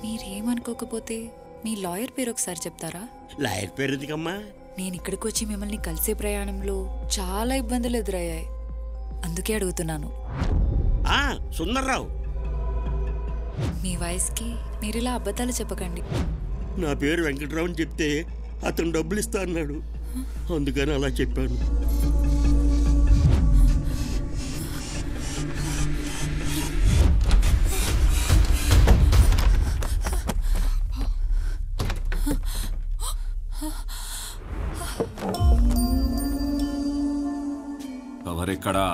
మీరేమనుకోకపోతే మీ లాయర్ పేరు ఒకసారి చెప్తారా? లాయర్ పేరు ఎందుకమ్మా? నేను ఇక్కడికి వచ్చి మిమ్మల్ని కలిసే ప్రయాణంలో చాలా ఇబ్బందులు ఎదురయ్యాయి, అందుకే అడుగుతున్నాను. సుందర్రావు. మీ వయసుకి మీరు ఇలా అబద్ధాలు చెప్పకండి. నా పేరు వెంకట్రావు అని చెప్తే అతను డబ్బులు ఇస్తా అన్నాడు, అందుకని అలా చెప్పాను. కవరెక్కడా?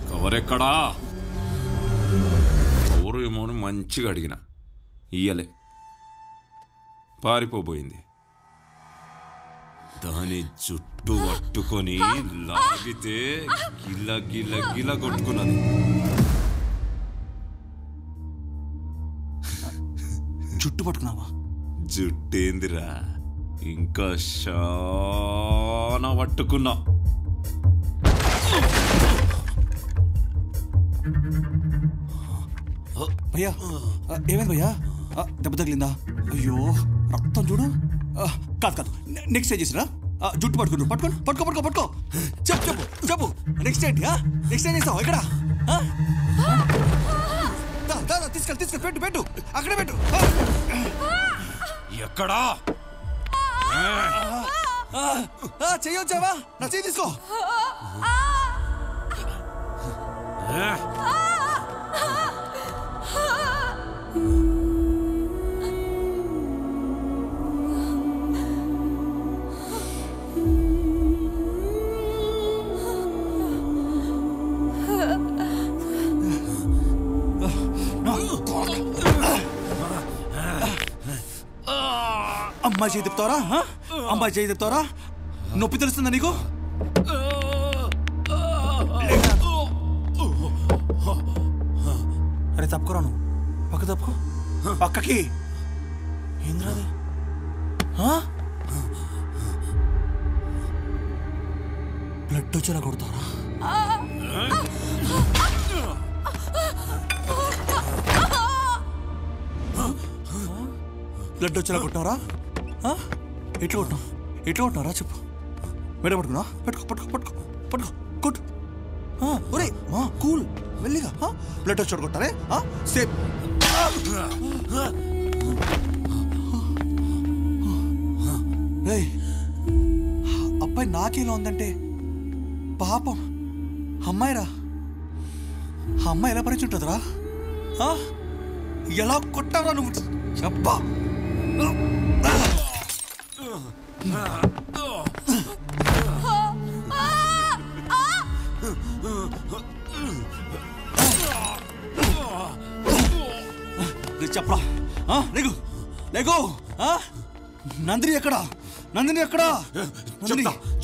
కవరెక్కడా? ఎవరేమో మంచిగా అడిగిన ఇయ్యలే, పారిపోబోయింది. దాని జుట్టు పట్టుకొని లాగితే గిల గిల గిల కొట్టుకున్నది. జుట్టు పట్టుకున్నావా? జుట్టేందిరా, ఇంకా చాలా పట్టుకున్నా. భయ్యా ఏమైంది భయ్యా? దెబ్బ తగిలిందా? అయ్యో రక్తం చూడు. కాదు కాదు, నెక్స్ట్ ఏం చేసిరా? జుట్టు పట్టుకున్నావు. పట్టుకోండి, పట్టుకో పట్టుకో పట్టుకో. చెప్పు చెప్పు చెప్పు. నెక్స్ట్ ఏంటి? నెక్స్ట్ ఏం చేస్తావు? ఎక్కడ? తీసుకెళ్ళి తీసుకెళ్ళి పెట్టు పెట్టు, అక్కడే పెట్టు. ఎక్కడా? చెయ్యొచ్చావా? నా చెయ్యి తీసుకో. అమ్మాయి చేయి తిప్పుతావరా? అమ్మాయి చేయి తిప్పుతావరా? నొప్పి తెలుస్తుందా నీకు? అరే తప్పుకోరా, నువ్వు పక్క తప్పుకో. పక్కకి ఏంద్రాది? బ్లడ్ వచ్చేలా కొడతారా? బ్లడ్ వచ్చేలా కొట్టారా? ఎట్లా కొట్టినావు? ఎట్లా కొట్టినారా చెప్పు. మెడ పట్టుకున్నా? పట్టుకో పట్టుకో పట్టుకో పట్టుకో కొట్టు. ఒరే కూల్ వెళ్ళిగా. బ్లడ్ వచ్చాడు కొట్టారే సేమ్. అబ్బాయి నాకేలా ఉందంటే పాపం అమ్మాయిరా. అమ్మాయి ఎలా పరిచి ఉంటుందిరా? ఎలా కొట్టారా నువ్వు? అబ్బా చెప్పరా? లేకు లేకు. నందిని ఎక్కడా? నందిని ఎక్కడా?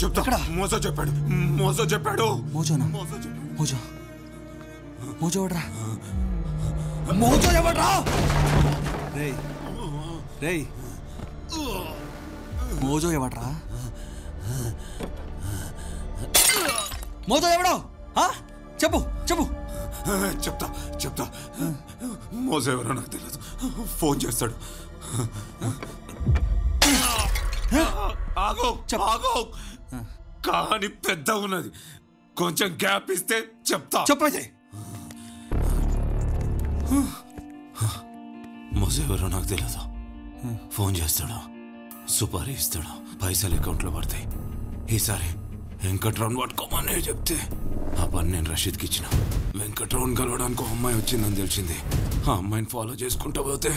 చెప్తా. మోజో చెప్పాడు. మోజో చెప్పాడు. మోజోనా? మోజో మోజో ఎవడ్రా? మోజో ఎవడ్రా? రేయ్ రేయ్ మోజో ఎవడ్రా? మోజో ఎవడో చెప్పు చెప్పు. చెప్తా. మోజో ఎవరో నాకు తెలియదు. ఫోన్ చేస్తాడు. ఆగో కానీ పెద్ద ఉన్నది. కొంచెం గ్యాప్ ఇస్తే చెప్తా. చెప్పైతే. మోజో ఎవరో నాకు తెలియదు. ఫోన్ చేస్తాడు, సుపారీ ఇస్తాడు, పైసలు అకౌంట్లో పడతాయి. ఈసారి వెంకట్రావుని పట్టుకోమని చెప్తే ఆ పని నేను రషీద్కి ఇచ్చిన. వెంకట్రావుని కలవడానికి ఒక అమ్మాయి వచ్చిందని తెలిసింది. ఆ అమ్మాయిని ఫాలో చేసుకుంటూ పోతే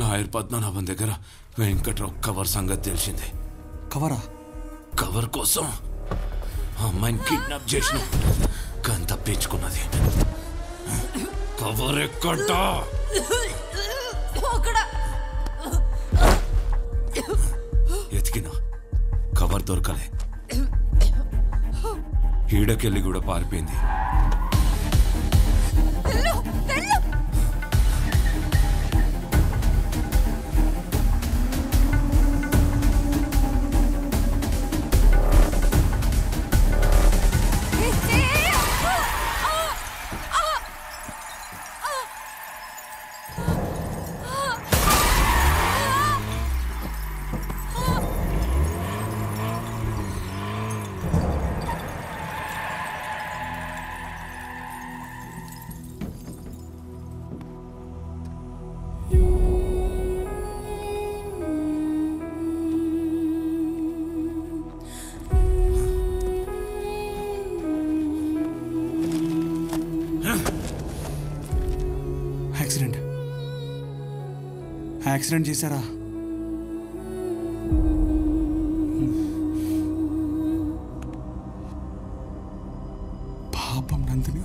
లాయర్ పద్మనాభం దగ్గర వెంకట్రావు కవర్ సంగతి తెలిసింది. కవరా? కవర్ కోసం ఆ అమ్మాయిని కిడ్నాప్ చేసిన, కానీ తప్పించుకున్నది. కవర్ ఎక్కడా? ఎతికినా కవర్ దొరకలే. ఈడకెళ్ళి కూడా పారిపోయింది. యాక్సిడెంట్ చేశారా? పాపం నందిని.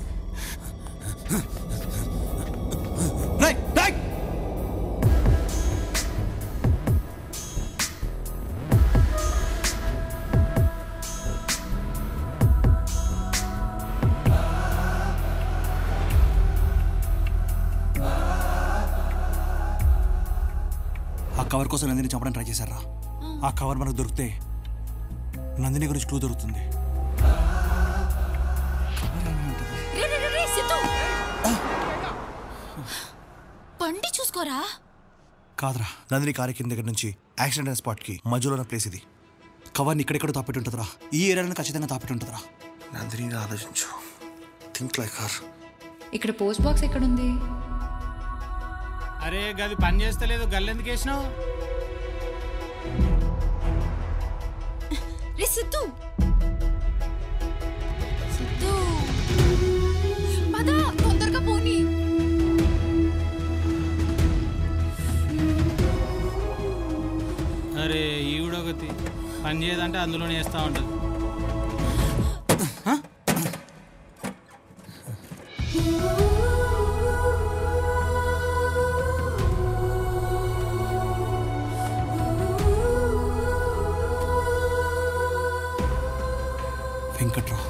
కవర్ కోసం నందిని చంపడానికి ట్రై చేశారా? ఆ కవర్ మనకు దొరికితే నందిని గురించి క్లూ దొరుకుతుంది. బండి చూసుకోరా. కాదురా, నందిని కారు కింద దగ్గర నుంచి యాక్సిడెంట్ అయిన స్పాట్ కి మధ్యలో ఉన్న ప్లేస్ ఇది. కవర్ని ఇక్కడెక్కడ తాపెట్టి ఉంటుందిరా. ఈ ఏరియాలో ఖచ్చితంగా తాపెట్టి ఉంటుందిరా. నందిని ఆలోచించు. Think like her. ఇక్కడ పోస్ట్ బాక్స్ ఎక్కడుంది? అరే గది పని చేస్తలేదు, గల్లెందుకు వేసినావు? రే సిద్ధు సిద్ధు పద తొందరగా పోనీ. అరే ఈవిడొకటి పని చేయదంటే అందులోనే వేస్తూ ఉంటుంది. వెంకట్రావు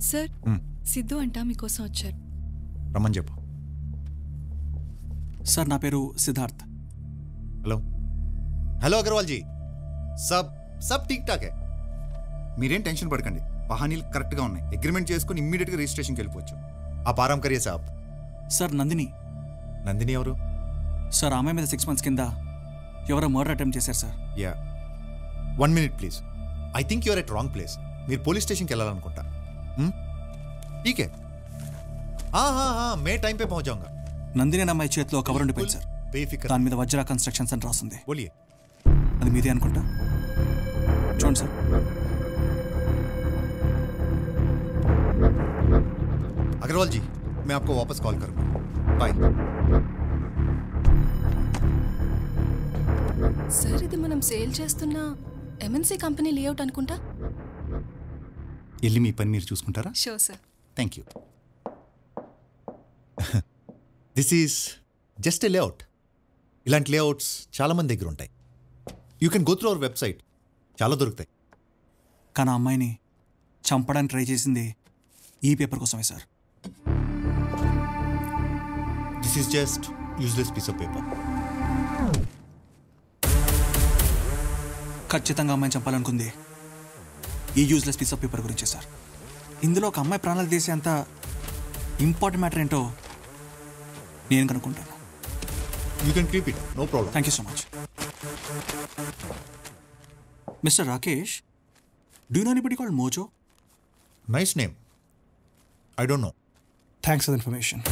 సార్ సిద్ధు అంట మీకోసం వచ్చారు. రమ్మని చెప్పు. సార్ నా పేరు సిద్ధార్థ్. హలో హలో అగర్వాల్ జీ, సబ్ ఠీక్ ఠాక్ హై. మీరేం టెన్షన్ పడకండి, పహానీలు కరెక్ట్గా ఉన్నాయి. అగ్రిమెంట్ చేసుకుని ఇమ్మీడియట్గా రిజిస్ట్రేషన్కి వెళ్ళిపోవచ్చు. ఆ ఆరామ్ కరియే సాబ్. సార్ నందిని. నందిని ఎవరు? సార్ ఆమె మీద 6 months కింద ఎవరో మర్డర్ అటెంప్ట్ చేశారు sir. Yeah 1 minute please. I think you're at wrong place. మీరు పోలీస్ స్టేషన్కి వెళ్ళాలనుకుంటా. ठीक है, हाँ मैं टाइम पे पहुंच जाऊंगा. నందిని అనే అమ్మాయి చేతిలో కవర్ ఉండిపోయింది సార్. బేఫికర్. దాని మీద వజ్రా కన్స్ట్రక్షన్స్ అని రాస్తుంది. बोलिए. అది మీదే అనుకుంటా. చూడండి సార్. अग्रवाल जी, मैं आपको वापस कॉल करूंगा. बाय. సార్ ఇది మనం సేల్ చేస్తున్న ఎంఎన్సీ కంపెనీ లేఅవుట్ అనుకుంటా. వెళ్ళి మీ పని మీరు చూసుకుంటారా? Sure sir. Thank you. This is just a layout. ఇలాంటి లేఅవుట్స్ చాలామంది దగ్గర ఉంటాయి. You can go through our website, చాలా దొరుకుతాయి. కానీ ఆ అమ్మాయిని చంపడానికి ట్రై చేసింది ఈ పేపర్ కోసమే sir. This is just useless piece of paper. ఖచ్చితంగా అమ్మాయిని చంపాలనుకుంది ఈ యూజ్లెస్ పీస్ ఆఫ్ పేపర్ గురించే సార్. ఇందులో ఒక అమ్మాయి ప్రాణాలు తీసే అంత ఇంపార్టెంట్ మ్యాటర్ ఏంటో నేను కనుక్కుంటాను. You can keep it, no problem. Thank you so much. Mister Rakesh, do you know anybody called Mojo? Nice name. I don't know. Thanks for the information.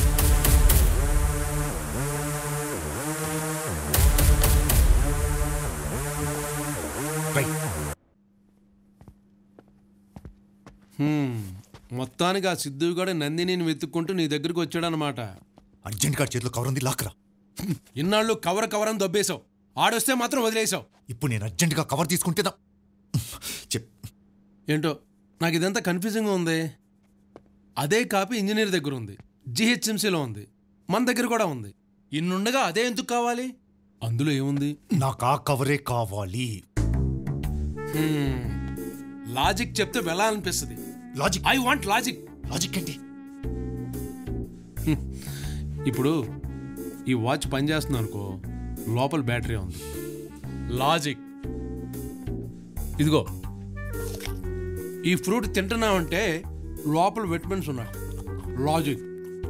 మొత్తానికి ఆ సిద్ధు కూడా నందినిని వెతుక్కుంటూ నీ దగ్గరికి వచ్చాడనమాట. అర్జెంట్ గారి చేతిలో కవర్ ఉంది, లాక్కరా. ఇన్నాళ్ళు కవర్ అని దొబ్బేశావు, ఆడొస్తే మాత్రం వదిలేసావు. ఇప్పుడు నేను అర్జెంటుగా కవర్ తీసుకుంటేదా? ఏంటో నాకు ఇదంతా కన్ఫ్యూజింగ్గా ఉంది. అదే కాపీ ఇంజనీర్ దగ్గర ఉంది, జిహెచ్ఎంసీలో ఉంది, మన దగ్గర కూడా ఉంది. ఇన్నుండగా అదే ఎందుకు కావాలి? అందులో ఏముంది? నాకు ఆ కవరే కావాలి. లాజిక్ చెప్తే వెళ్ళాలనిపిస్తుంది. Logic? I want logic. Logic ఏంటి? ఇప్పుడు ఈ వాచ్ పనిచేస్తుంది అనుకో, లోపల బ్యాటరీ ఉంది. లాజిక్ ఇదిగో, ఈ ఫ్రూట్ తింటున్నామంటే లోపల విటమిన్స్ ఉన్నాయి. లాజిక్.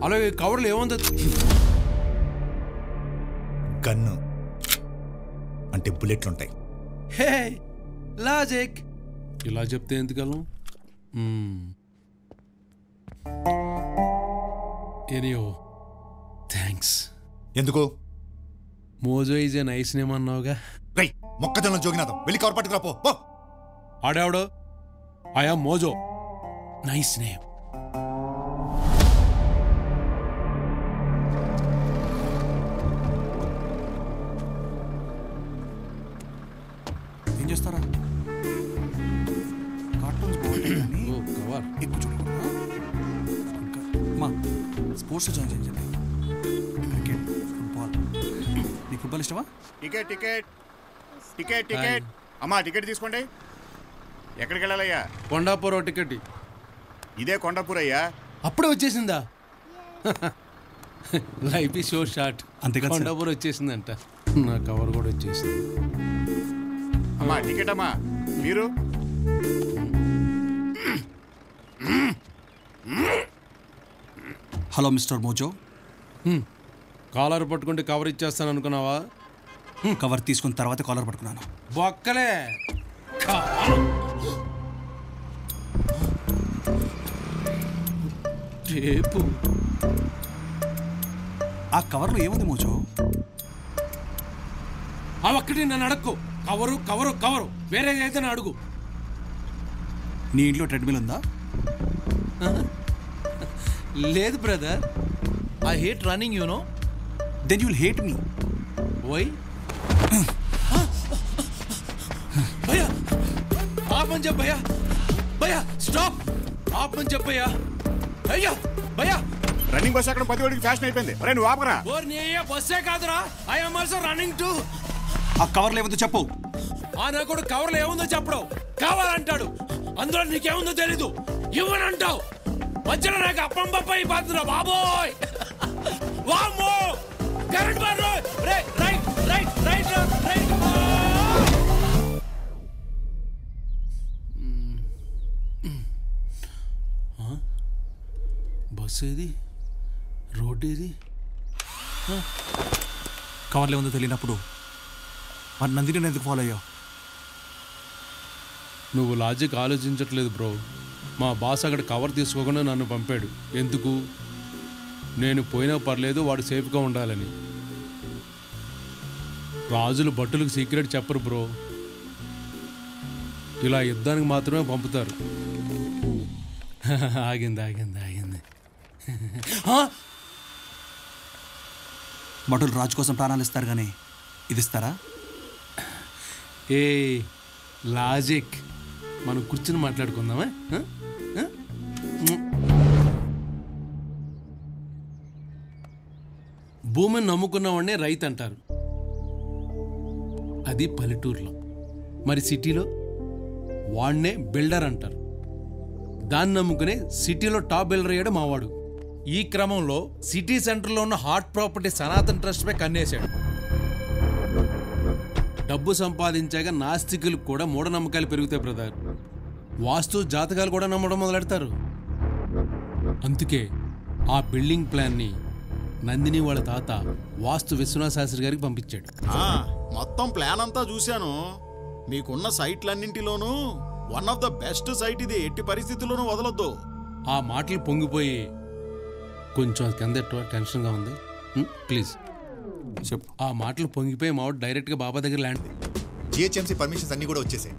అలాగే కవర్లు ఏముంది? గన్ను అంటే బుల్లెట్లు ఉంటాయి. Hey logic. ఇలా చెప్తే ఎందుకలం? ఎనియో థ్యాంక్స్. ఎందుకు? Mojo is a nice name అన్నావుగా. రై మొక్కజొన్న జోగినాథం, వెళ్ళి కవర్ పట్టుకురా పో. ఆడావిడో I am Mojo, nice name. ఏం చేస్తారా? కార్టూన్స్ బాగుంటాయి కానీ ఎక్కువ చూడకూడదు. మా స్పోర్ట్స్ జాయిన్ చేయండి. Cricket, football. నీకు ఫుట్బాల్ ఇష్టమా? టికెట్ టికెట్ టికెట్ టికెట్ అమ్మా టికెట్ తీసుకోండి. ఎక్కడికి వెళ్ళాలయ్యా? కొండాపూర్ టికెట్. ఇదే కొండాపూర్ అయ్యా. అప్పుడే వచ్చేసిందా? లైఫ్ ఈ షో షార్ట్. అంతేకాదు కొండాపూర్ వచ్చేసిందంట. నా కవర్ కూడా వచ్చేసింది. అమ్మా టికెట్ అమ్మా. మీరు హలో మిస్టర్ మోజో. కాలర్ పట్టుకుంటే కవర్ ఇచ్చేస్తాను అనుకున్నావా? కవర్ తీసుకున్న తర్వాత కాలర్ పట్టుకున్నాను. బొక్కలే. రేపు ఆ కవర్లో ఏముంది మోజో? ఆ ఒక్కటి నన్ను అడక్కు. కవరు కవరు కవరు వేరేదైతే నా అడుగు. నీ ఇంట్లో ట్రెడ్మిల్ ఉందా? లేదు brother. I hate running you know. Then you will hate me. Why? భయ్యా ఆపని చెప్ప. భయ్యా భయ్యా స్టాప్. ఆపని చెప్ప. భయ్యా అయ్యా భయ్యా రన్నింగ్ బస్ అక్కడ 10 వాడికి ఫ్యాషన్ అయిపోయింది. అరే నువ్వు ఆపరా. ఓర్ నీ అయ్యా బస్సే కాదురా. I am also running to. ఆ కవర్లో ఏముందో చెప్పు. ఆ నా కూడా కవర్లో ఏముందో చెప్పడం. కావాలంటాడు. అందులో నీకేముందో తెలీదు. ఇవ్వనంటావు. మధ్యలో నాకు అప్పం పప్ప అయిపోతుందిరా బాబోయ్. వామ్మో కరెంట్ బార్లో right right right right right. Bus ఏది? రోడ్ ఏది? కవర్లో ఏముందో తెలియనప్పుడు మరి నందిని ఎందుకు ఫాలో అయ్యావు? నువ్వు లాజిక్ ఆలోచించట్లేదు బ్రో. మా బాస్ అక్కడ కవర్ తీసుకోకుండా నన్ను పంపాడు. ఎందుకు? నేను పోయినా పర్లేదు, వాడు సేఫ్గా ఉండాలని. రాజులు భటులకు సీక్రెట్ చెప్పరు బ్రో. ఇలా యుద్ధానికి మాత్రమే పంపుతారు. ఆగింది ఆగింది ఆగింది. భటులు రాజు కోసం ప్రాణాలు ఇస్తారు కానీ ఇది ఇస్తారా? ఏ లాజిక్ మనం కూర్చుని మాట్లాడుకుందామా? భూమిని నమ్ముకున్నవాడినే రైతు అంటారు. అది పల్లెటూరులో. మరి సిటీలో వాడినే బిల్డర్ అంటారు. దాన్ని నమ్ముకునే సిటీలో టాప్ బిల్డర్ అయ్యాడు మావాడు. ఈ క్రమంలో సిటీ సెంటర్లో ఉన్న హాట్ ప్రాపర్టీ సనాతన్ ట్రస్ట్పై కన్నేశాడు. డబ్బు సంపాదించాక నాస్తికులకు కూడా మూఢనమ్మకాలు పెరుగుతాయి బ్రదర్. వాస్తు జాతకాలు కూడా నమ్మడం మొదలెడతారు. అందుకే ఆ బిల్డింగ్ ప్లాన్ని నందిని వాళ్ళ తాత వాస్తు విశ్వనాథ శాస్త్రి గారికి పంపించాడు. మొత్తం ప్లాన్ అంతా చూశాను. మీకున్న సైట్లన్నింటిలోనూ one of the best site ఇది. ఎట్టి పరిస్థితుల్లోనూ వదలొద్దు. ఆ మాటలు పొంగిపోయి కొంచెం కింద టెన్షన్గా ఉంది. ప్లీజ్ చెప్పు. ఆ మాటలు పొంగిపోయి మావాడు డైరెక్ట్గా బాబా దగ్గర ల్యాండ్. జిహెచ్ఎంసీ పర్మిషన్స్ అన్ని కూడా వచ్చేసాయి.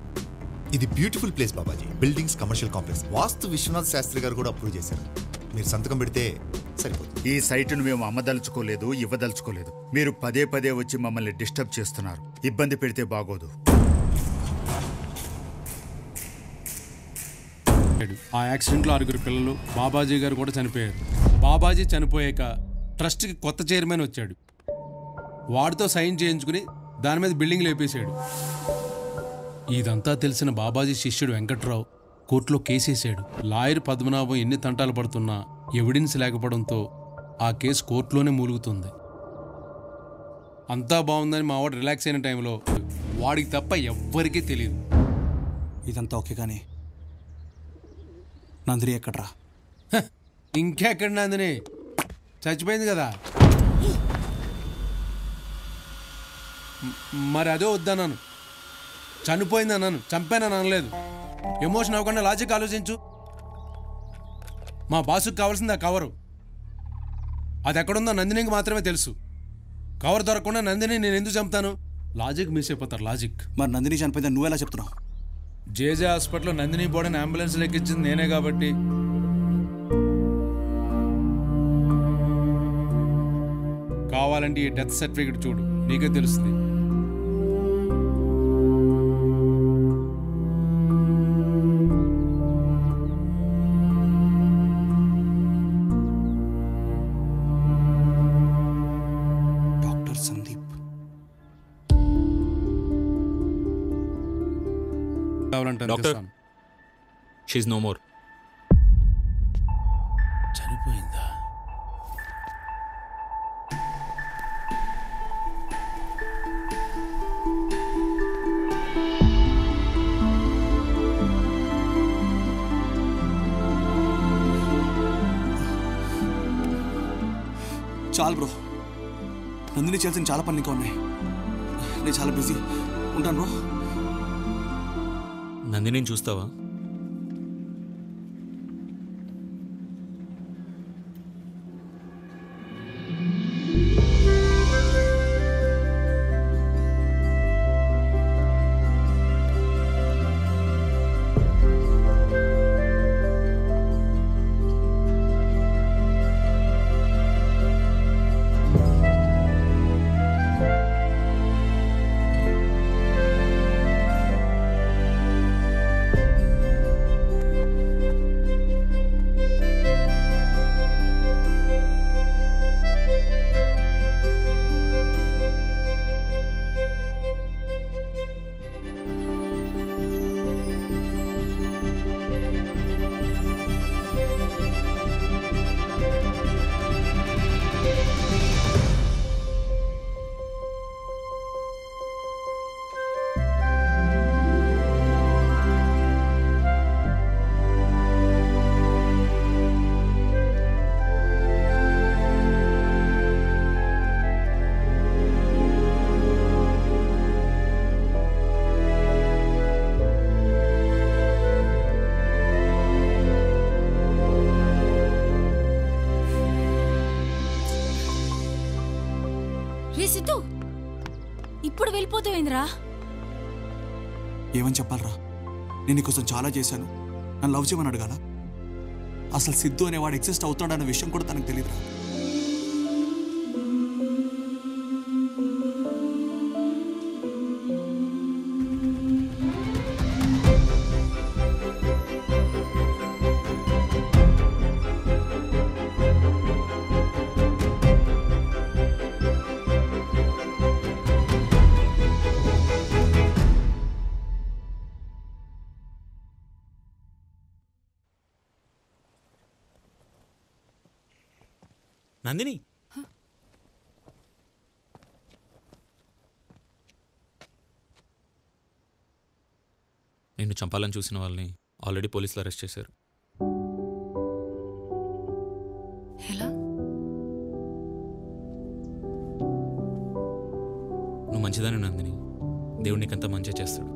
ఇది beautiful place Babaji. Buildings, commercial complex. Vastu Vishwanath Shastri గారు కూడా అప్రూవ్ చేశారు. మీరు సంతకం పెడితే సరిపోతుంది. ఈ సైటును మేము అమ్మదలుచుకోలేదు, ఇవ్వదలుచుకోలేదు. మీరు పదే పదే వచ్చి మమ్మల్ని డిస్టర్బ్ చేస్తున్నారు. ఇబ్బంది పెడితే బాగోదు. ఆ యాక్సిడెంట్లో 6 పిల్లలు, బాబాజీ గారు కూడా చనిపోయారు. బాబాజీ చనిపోయాక ట్రస్ట్కి కొత్త చైర్మన్ వచ్చాడు. వాడితో సైన్ చేయించుకుని దాని మీద బిల్డింగ్ లేపేశాడు. ఇదంతా తెలిసిన బాబాజీ శిష్యుడు వెంకట్రావు కోర్టులో కేసేశాడు. లాయర్ పద్మనాభం ఎన్ని తంటాలు పడుతున్నా ఎవిడెన్స్ లేకపోవడంతో ఆ కేసు కోర్టులోనే మూలుగుతుంది. అంతా బాగుందని మావాడు రిలాక్స్ అయిన టైంలో వాడికి తప్ప ఎవ్వరికీ తెలియదు. ఇదంతా ఓకే కానీ నందిని ఎక్కడ్రా? ఇంకెక్కడ నందిని? చచ్చిపోయింది కదా. మరి అదే వద్దన్నాను. చనిపోయింది అన్నాను, చంపానని అనలేదు. ఎమోషన్ అవ్వకుండా లాజిక్ ఆలోచించు. మా బాసుకు కావాల్సింది ఆ కవరు. అది ఎక్కడుందో నందినికి మాత్రమే తెలుసు. కవర్ దొరకకుండా నందిని నేను ఎందుకు చంపుతాను? లాజిక్ మిస్ అయిపోతారు. లాజిక్. మరి నందిని చనిపోయిందని నువ్వెలా చెప్తున్నావు? జేజే హాస్పిటల్లో నందిని బాడీని అంబులెన్స్ లెక్కించింది నేనే కాబట్టి. కావాలంటే ఈ డెత్ సర్టిఫికేట్ చూడు, నీకే తెలుస్తుంది. కావాలంటే డాక్టర్ అందిస్తాను. She's no more. చనిపోయిందా? చాలు బ్రో, నందిని చేయాల్సిన చాలా పనులు ఇంకా ఉన్నాయి. నేను చాలా బిజీ ఉంటాను బ్రో. నందిని చూస్తావా? సిద్ధు, ఇప్పుడు వెళ్ళిపోతావేంద్రా? ఏమని చెప్పాలరా? నేను నీకోసం చాలా చేశాను. నన్ను లవ్ చేయమని అడగాల? అసలు సిద్ధు అనేవాడు ఎగ్జిస్ట్ అవుతాడన్న విషయం కూడా తనకు తెలియదురా. నందిని, నిన్ను చంపాలని చూసిన వాళ్ళని ఆల్రెడీ పోలీసులు అరెస్ట్ చేశారు. ఎలా? నువ్వు మంచిదాని నందిని, దేవుడు నీకంతా మంచిగా చేస్తాడు.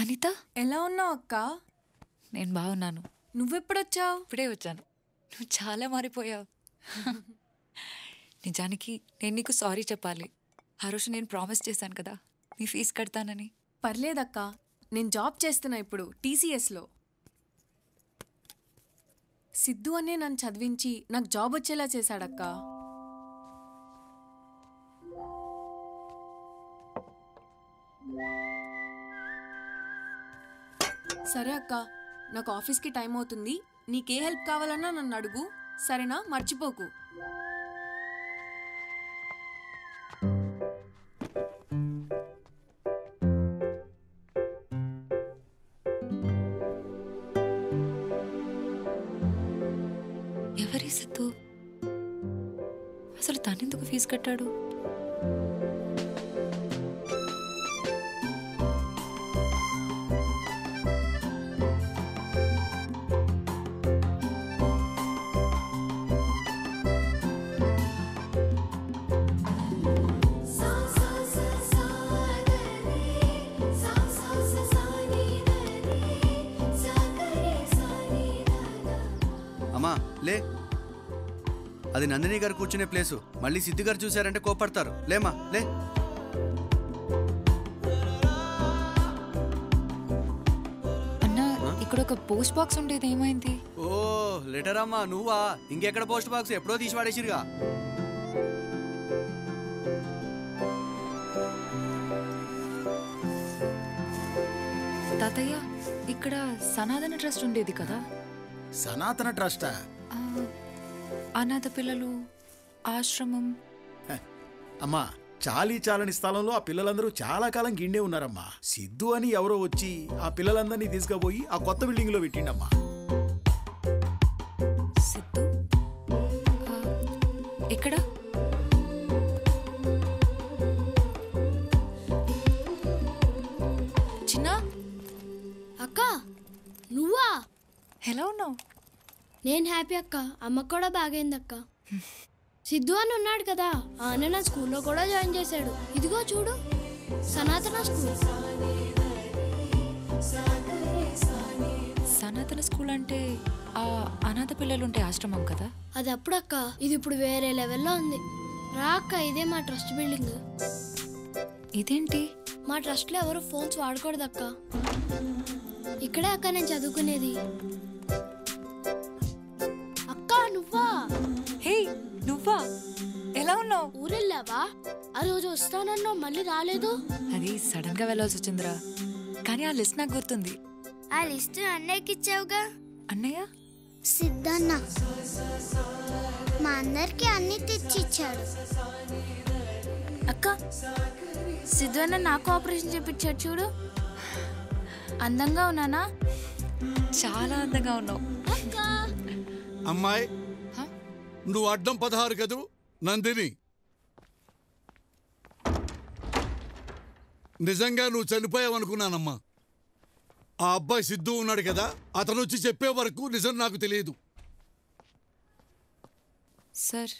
అనిత, ఎలా ఉన్నావు అక్క? నేను బాగున్నాను. నువ్వెప్పుడొచ్చావు? ఇప్పుడే వచ్చాను. నువ్వు చాలా మారిపోయావు. నిజానికి నేను నీకు సారీ చెప్పాలి. ఆ రోజు నేను ప్రామిస్ చేశాను కదా, నీ ఫీజు కడతానని. పర్లేదక్క, నేను జాబ్ చేస్తున్నా ఇప్పుడు TCSలో. సిద్ధు అనే నన్ను చదివించి నాకు జాబ్ వచ్చేలా చేశాడక్క. సరే అక్క, నాకు ఆఫీస్కి టైం అవుతుంది. నీకే హెల్ప్ కావాలన్నా నన్ను అడుగు, సరేనా? మర్చిపోకు. ఎవరి సిద్ధు? అసలు తనెందుకు ఫీజు కట్టాడు? అమ్మా లే, అది అది నందిని గారు కూర్చునే ప్లేసు. మళ్ళీ సిద్ధు గారు చూశారంటే కోపడతారు. లేమా లే. అన్నా ఇక్కడ ఒక పోస్ట్ బాక్స్ ఉండేది, ఏమైంది? ఓ లెటర్ అమ్మా, నువ్వా? ఇంకెక్కడ పోస్ట్ బాక్స్, ఎప్పుడో తీసి వాడేసిరుగా. తాతయ్య, ఇక్కడ సనాతన ట్రస్ట్ ఉండేది కదా? సనాతన ట్రస్టా? అనాథ పిల్లలు ఆశ్రమం. అమ్మా, చాలీ చాలని స్థలంలో ఆ పిల్లలందరూ చాలా కాలం గిండే ఉన్నారమ్మా. సిద్ధు అని ఎవరో వచ్చి ఆ పిల్లలందరినీ తీసుకుపోయి ఆ కొత్త బిల్డింగ్ లో పెట్టిండమ్మా. సిద్ధు ఎక్కడ? చిన్న అక్క, నువ్వా? ఎలా ఉన్నావు? నేను హ్యాపీ అక్క. అమ్మకు కూడా బాగైంది అక్క. సిద్ధు అని ఉన్నాడు కదా, ఆయన నా స్కూల్లో కూడా జాయిన్ చేశాడు. ఇదిగో చూడు, సనాతన స్కూల్. సనాతన స్కూల్ అంటే ఆ అనాథ పిల్లలుంటే ఆశ్రమం కదా? అది అప్పుడక్క, ఇది ఇప్పుడు వేరే లెవెల్లో ఉంది. రా అక్క, ఇదే మా ట్రస్ట్ బిల్డింగ్. ఇదేంటి? మా ట్రస్ట్లో ఎవరు ఫోన్స్ వాడకూడదు అక్క. ఇక్కడే అక్క నేను చదువుకునేది. అక్క నువ్వా? హే నువ్వా? ఎలా ఉన్నావు? ఊరెళ్ళావా? ఆ రోజు వస్తానన్నావు, మళ్ళీ రాలేదు. అది సడన్ గా వెళ్ళాల్సి వచ్చిందిరా, కానీ ఆ లిస్ట్ నాకు గుర్తుంది. ఆ లిస్ట్ అన్నయ్యకి ఇచ్చావుగా. అన్నయ్య? సిద్ధన్న మా అందరికి అన్ని తెచ్చిచ్చాడు. అక్క, సిద్ధు అన్న నాకు ఆపరేషన్ చేపించాడు చూడు. అందంగా ఉన్నానా? చాలా అందంగా ఉన్నావు. అమ్మాయి, నువ్వు అడ్డం 16 కదూ నందిని. నిజంగా నువ్వు చనిపోయావనుకున్నానమ్మా. ఆ అబ్బాయి సిద్ధు ఉన్నాడు కదా, అతను వచ్చి చెప్పే వరకు నిజం నాకు తెలియదు. సార్,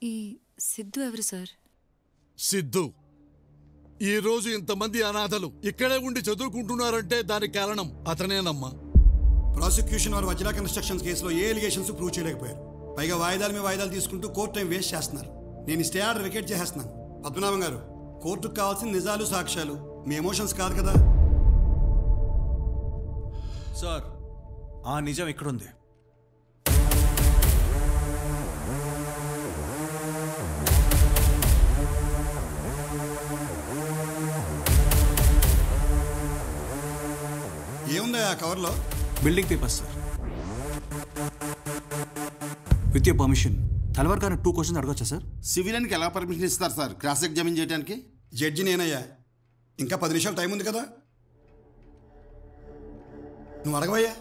ఈ సిద్ధు ఎవరు సార్? సిద్ధు ఈ రోజు ఇంతమంది అనాథలు ఇక్కడే ఉండి చదువుకుంటున్నారంటే దానికి కారణం అతనేనమ్మా. ప్రాసిక్యూషన్ వారు వజ్రా కన్స్ట్రక్షన్స్ కేసులో ఏ ఎలిగేషన్స్ ప్రూవ్ చేయలేకపోయారు. పైగా వాయిదాల మీద వాయిదాలు తీసుకుంటూ కోర్టు టైం వేస్ట్ చేస్తున్నారు. నేను స్టే ఆర్డర్ వికెట్ చేసేస్తున్నాను. పద్మనాభం గారు, కోర్టుకు కావాల్సిన నిజాలు సాక్ష్యాలు, మీ ఎమోషన్స్ కాదు కదా. సార్, ఆ నిజం ఎక్కడుంది? ఏముందా ఆ కవర్లో? Building papers sir. With your permission Talwar గారిని 2 క్వశ్చన్స్ అడగొచ్చా సార్? సివిలియన్కి ఎలా పర్మిషన్ ఇస్తారు సార్ క్రాస్ ఎగ్జామిన్ చేయడానికి? జడ్జి నేనయ్యా. ఇంకా 10 నిమిషాలు టైం ఉంది కదా, నువ్వు అడగవయ్యా.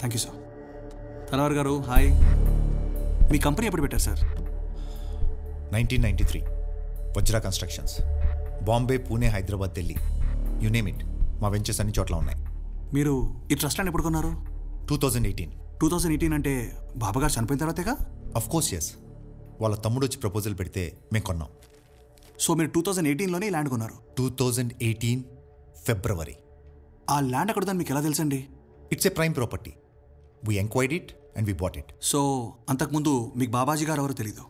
Thank you sir. తల్వార్ గారు హాయ్. మీ కంపెనీ ఎప్పుడు పెట్టారు sir? 1993 Vajra constructions. Bombay, Pune, Hyderabad, Delhi, you name it, మా వెంచర్స్ అన్ని చోట్ల ఉన్నాయి. మీరు ఈ ట్రస్ట్ ల్యాండ్ ఎప్పుడు కొన్నారు? 2018. 2018 అంటే బాబాగారు చనిపోయిన తర్వాతేగా? Of course yes. వాళ్ళ తమ్ముడు వచ్చి ప్రపోజల్ పెడితే మేము కొన్నాం. సో మీరు 2018లోనే ఈ ల్యాండ్ కొన్నారు? 2018 ఫిబ్రవరి. ఆ ల్యాండ్ అక్కడ మీకు ఎలా తెలుసండి? It's a prime property. We enquired it and we bought it. So అంతకుముందు మీకు బాబాజీ గారు ఎవరో తెలీదు?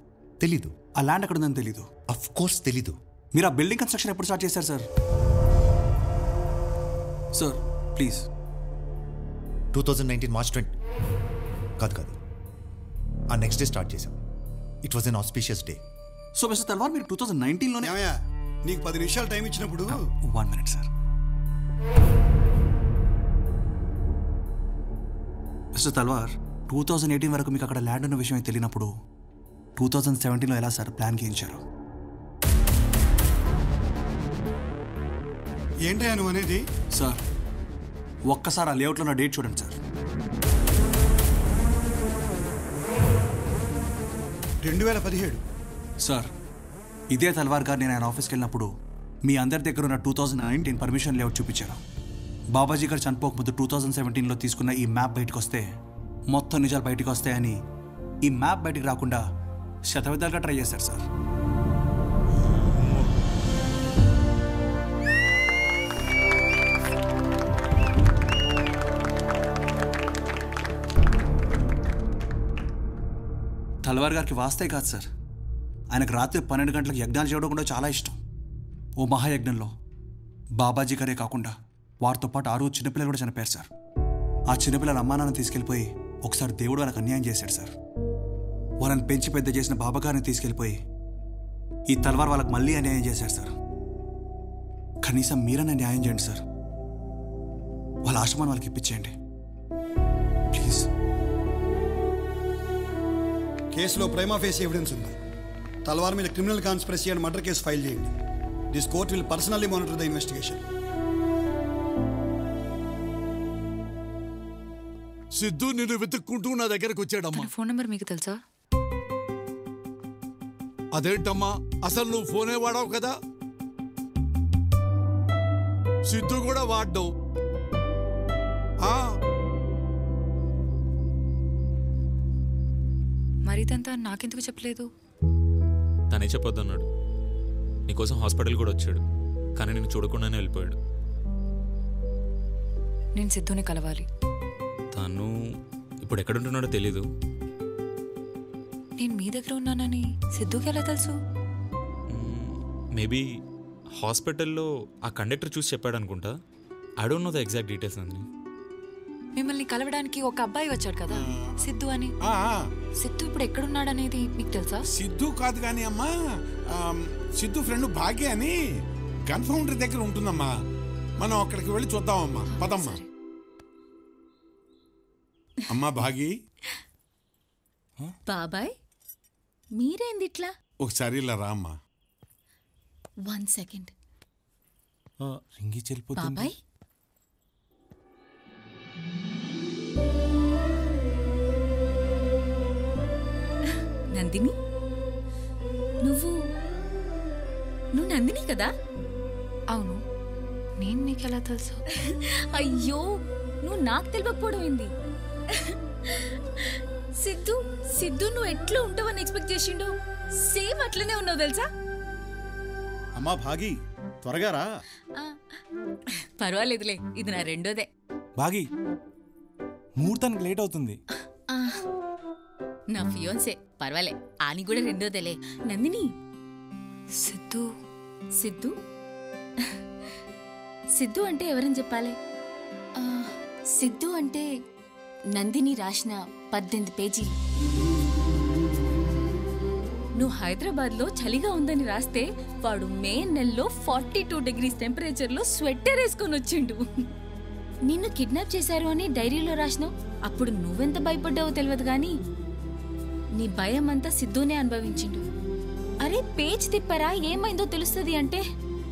తెలీదు. ఆ ల్యాండ్ అక్కడ ఉందని తెలీదు? అఫ్ కోర్స్ తెలీదు. మీరు ఆ బిల్డింగ్ కన్స్ట్రక్షన్ ఎప్పుడు స్టార్ట్ చేశారు సార్? Sir please. 2019 మార్చ్ 20 కాదు, ఆ నెక్స్ట్ డే స్టార్ట్ చేశాం. It was an auspicious day. So mister Talwar, మీరు 2019లోనే? నీకు 10 నిమిషాలు టైం ఇచ్చినప్పుడు 1 minute సార్. మిస్టర్ తల్వార్, 2018 వరకు మీకు అక్కడ ల్యాండ్ ఉన్న విషయం తెలియనప్పుడు 2017లో ఎలా సార్ ప్లాన్ గీయించారు? ఏంటయ్యా నువ్వు అనేది? సార్ ఒక్కసారి ఆ లేఅవుట్లో ఉన్న డేట్ చూడండి సార్. 2017. సార్ ఇదే తల్వార్ గారు నేను ఆయన ఆఫీస్కి వెళ్ళినప్పుడు మీ అందరి దగ్గర ఉన్న 2019 పర్మిషన్ లేఅవుట్ చూపించారు. బాబాజీ గారు చనిపోకముందు 2017లో తీసుకున్న ఈ మ్యాప్ బయటకు వస్తే మొత్తం నిజాలు బయటకు వస్తాయని ఈ మ్యాప్ బయటకు రాకుండా శతవిధాలుగా ట్రై చేశారు సార్. తల్వార్ గారికి వాస్తే కాదు సార్, ఆయనకు రాత్రి 12 గంటలకు యజ్ఞాలు చేయడం కూడా చాలా ఇష్టం. ఓ మహాయజ్ఞంలో బాబాజీ గారే కాకుండా వారితో పాటు 6 చిన్నపిల్లలు కూడా చనిపోయారు సార్. ఆ చిన్నపిల్లల అమ్మానాన్ని తీసుకెళ్ళిపోయి ఒకసారి దేవుడు వాళ్ళకి అన్యాయం చేశాడు సార్. వాళ్ళని పెంచి పెద్ద చేసిన బాబాగారిని తీసుకెళ్ళిపోయి ఈ తల్వార్ వాళ్ళకి మళ్ళీ అన్యాయం చేశారు సార్. కనీసం మీరన్నా న్యాయం చేయండి సార్. వాళ్ళ ఆశ్రమాన్ని వాళ్ళకి ఇప్పించేయండి ప్లీజ్. కేసులో ప్రైమా ఫేస్ ఎవిడెన్స్ ఉంది. తల్వార్ మీద criminal conspiracy and murder case file చేయండి. This court will personally monitor the investigation. Siddhu నిన్ను వెతుక్కుంటూ నా దగ్గరకు వచ్చాడమ్మా. ఫోన్ నెంబర్ మీకు తెలుసా? అదేంటమ్మా, అసలు నువ్వు ఫోనే వాడావు కదా? సిద్ధు కూడా వాడ్డావు. మరి ఇదంతా నాకెందుకు చెప్పలేదు? తనే చెప్పొద్దన్నాడు. నీకోసం హాస్పిటల్ కూడా వచ్చాడు, కానీ నేను చూడకుండానే వెళ్ళిపోయాడు. నేను సిద్ధుని కలవాలి. తను ఇప్పుడు ఎక్కడుంటున్నాడో తెలీదు. నేను మీ దగ్గర ఉన్నానని సిద్ధుకి ఎలా తెలుసు? మేబీ హాస్పిటల్లో ఆ కండక్టర్ చూసి చెప్పాడు అనుకుంటా. I don't know the exact details అండి. మిమ్మల్ని కలవడానికి ఒక అబ్బాయి వచ్చాడు కదా, సిద్ధు అని. సిద్ధు ఇప్పుడు ఎక్కడున్నాడనేది మీకు తెలుసా? సిద్ధు కాదు కానీ అమ్మా, సిద్ధు ఫ్రెండ్ భాగ్య అని గన్ ఫౌండరీ దగ్గర ఉంటుందమ్మా. మనం అక్కడికి వెళ్ళి చూద్దామమ్మా, పదమ్మా. అమ్మా భాగి. బాబాయ్ మీరేంది ఇట్లా? ఒకసారి ఇలా రా అమ్మా. 1 సెకండ్. రింగి చెల్లిపోతుంది. బాబాయ్ నందిని, నువ్వు నందిని కదా? అవును. నేను నీకెలా తెలుసు? అయ్యో, నువ్వు నాకు తెలియకపోవడం ఏంది? సిద్ధు నువ్వు ఎట్లా ఉంటావని ఎక్స్పెక్ట్ చేసిండు, సేమ్ అట్లనే ఉన్నావు తెలుసా? అమ్మా భాగి, త్వరగా రా. పర్వాలేదులే, ఇది నా రెండోదే. భాగి, ముహూర్తానికి లేట్ అవుతుంది. నా ఫియోన్సే, పర్వాలే, ఆని కూడా రెండోదేలే. నందిని, సిద్ధు అంటే ఎవరని చెప్పాలి? సిద్ధు అంటే నందిని రాసిన 18 పేజీలు. నువ్వు హైదరాబాద్లో చలిగా ఉందని రాస్తే వాడు మే నెలలో 42 degrees టెంపరేచర్లో స్వెట్టర్ వేసుకొని వచ్చిండు. నిన్ను కిడ్నాప్ చేశారు అని డైరీలో రాసినావు. అప్పుడు నువ్వెంత భయపడ్డావో తెలియదు కానీ నీ భయం అంతా సిద్ధునే అనుభవించిండు. అరే పేజ్ తిప్పరా, ఏమైందో తెలుస్తుంది అంటే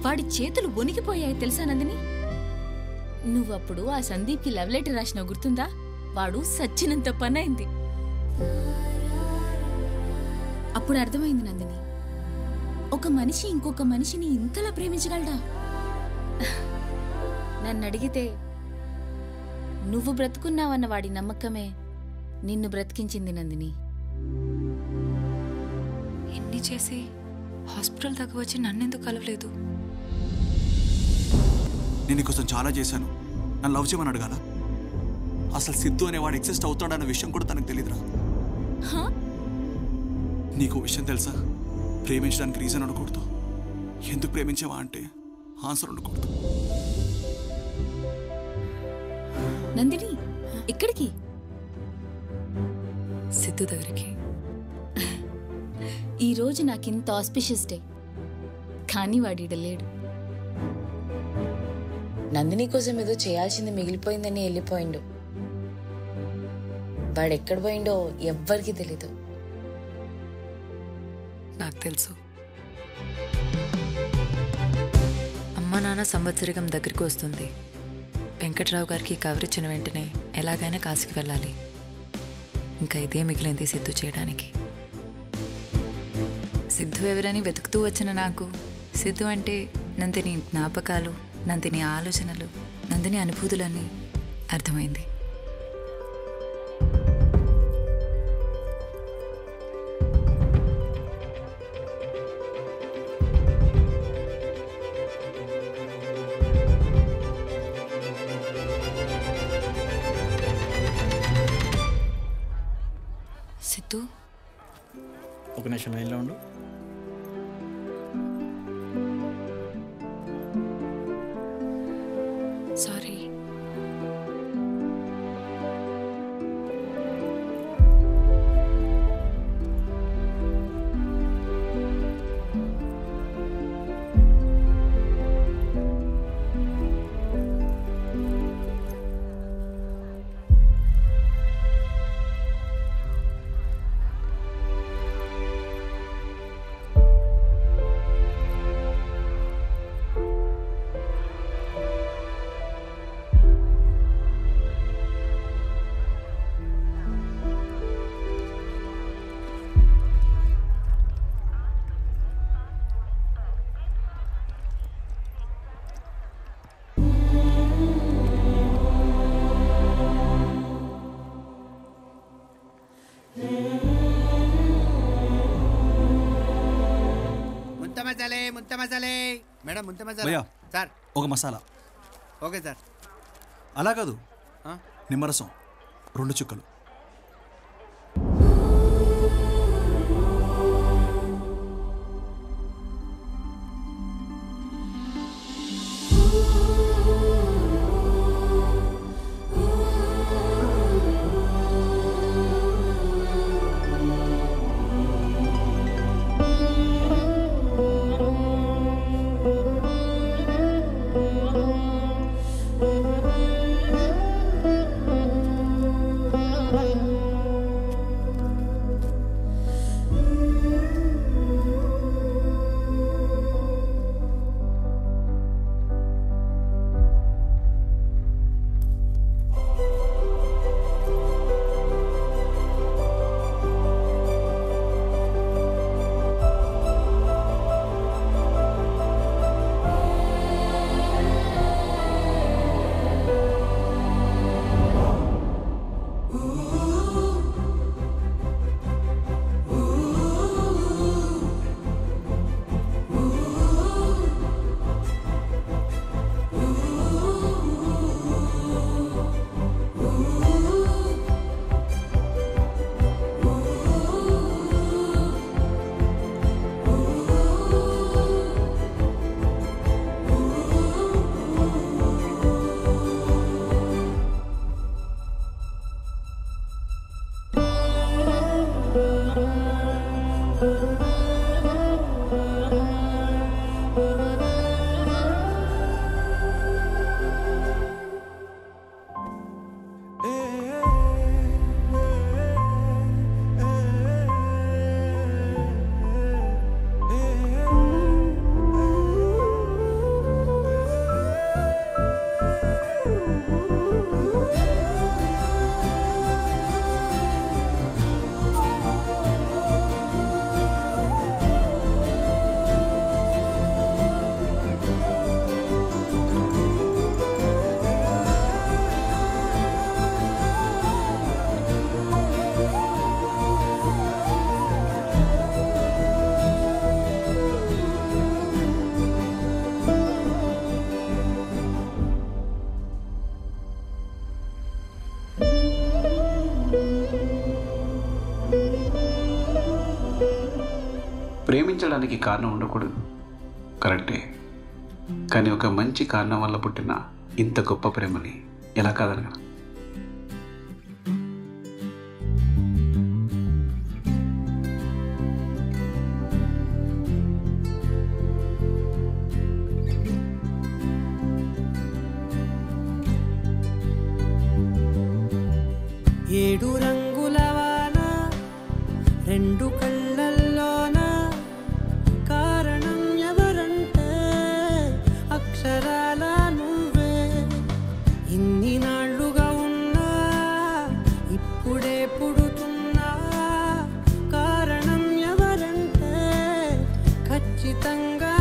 వాడి చేతులు వణికిపోయాయి తెలుసా నందిని? నువ్వప్పుడు ఆ సందీప్కి లవ్ లెటర్ రాసినావు గుర్తుందా? వాడు సచ్చినంత పనైంది. అప్పుడు అర్థమైంది నందిని, ఒక మనిషి ఇంకొక మనిషిని ఇంతలా ప్రేమించగలడా? నన్ను అడిగితే నువ్వు బ్రతుకున్నావన్న వాడి నమ్మకమే నిన్ను బ్రతికించింది నందిని. ఎన్ని చేసి హాస్పిటల్ దాకా వచ్చి నన్నెందుకు కలవలేదు? నేను నీకోసం చాలా చేశాను, నన్ను లవ్ చేయమని అడగాల? అసలు సిద్ధు అనేవాడు ఎగ్జిస్ట్ అవుతాడన్న విషయం కూడా తనకు తెలియదురా. నీకు విషయం తెలుసా? ప్రేమించడానికి రీజన్ ఉండకూడదు, ఎందుకు ప్రేమించావా అంటే ఆన్సర్ ఉండకూడదు. నందిని, ఎక్కడికి? సిద్ధు దగ్గరికి. ఈరోజు నాకింత ఆస్పిషియస్ డే, కానీ వాడిడ లేడు. నందిని కోసం ఏదో చేయాల్సింది మిగిలిపోయిందని వెళ్ళిపోయిండు. వాడెక్కడ పోయిండో ఎవ్వరికి తెలీదు. నాకు తెలుసు. అమ్మ నాన్న సంవత్సరికం దగ్గరికి వస్తుంది. వెంకట్రావు గారికి కవర్ ఇచ్చిన వెంటనే ఎలాగైనా కాశీకి వెళ్ళాలి. ఇంకా ఇదే మిగిలింది సిద్ధు చేయడానికి. సిద్ధు ఎవరని వెతుకుతూ వచ్చిన నాకు సిద్ధు అంటే నందిని జ్ఞాపకాలు, నందిని ఆలోచనలు, నందిని అనుభూతులని అర్థమైంది. సిద్ధు, ఒక నిమిషం లైన్లో ఉండు. సారీ. మేడం ముంత భయ్యా, సార్ ఒక మసాలా. Okay sir. అలా కాదు, నిమ్మరసం 2 చుక్కలు. ప్రేమించడానికి కారణం ఉండకూడదు, కరెక్టే. కానీ ఒక మంచి కారణం వల్ల పుట్టిన ఇంత గొప్ప ప్రేమని ఎలా కాదనగలం? ఏడు రంగుల వాన రెండు కళ్ళల్లోన కారణం ఎవరంటే అక్షరాల నువ్వే. ఇన్ని నాళ్ళుగా ఉన్నా ఇప్పుడే పుడుతున్నా కారణం ఎవరంటే ఖచ్చితంగా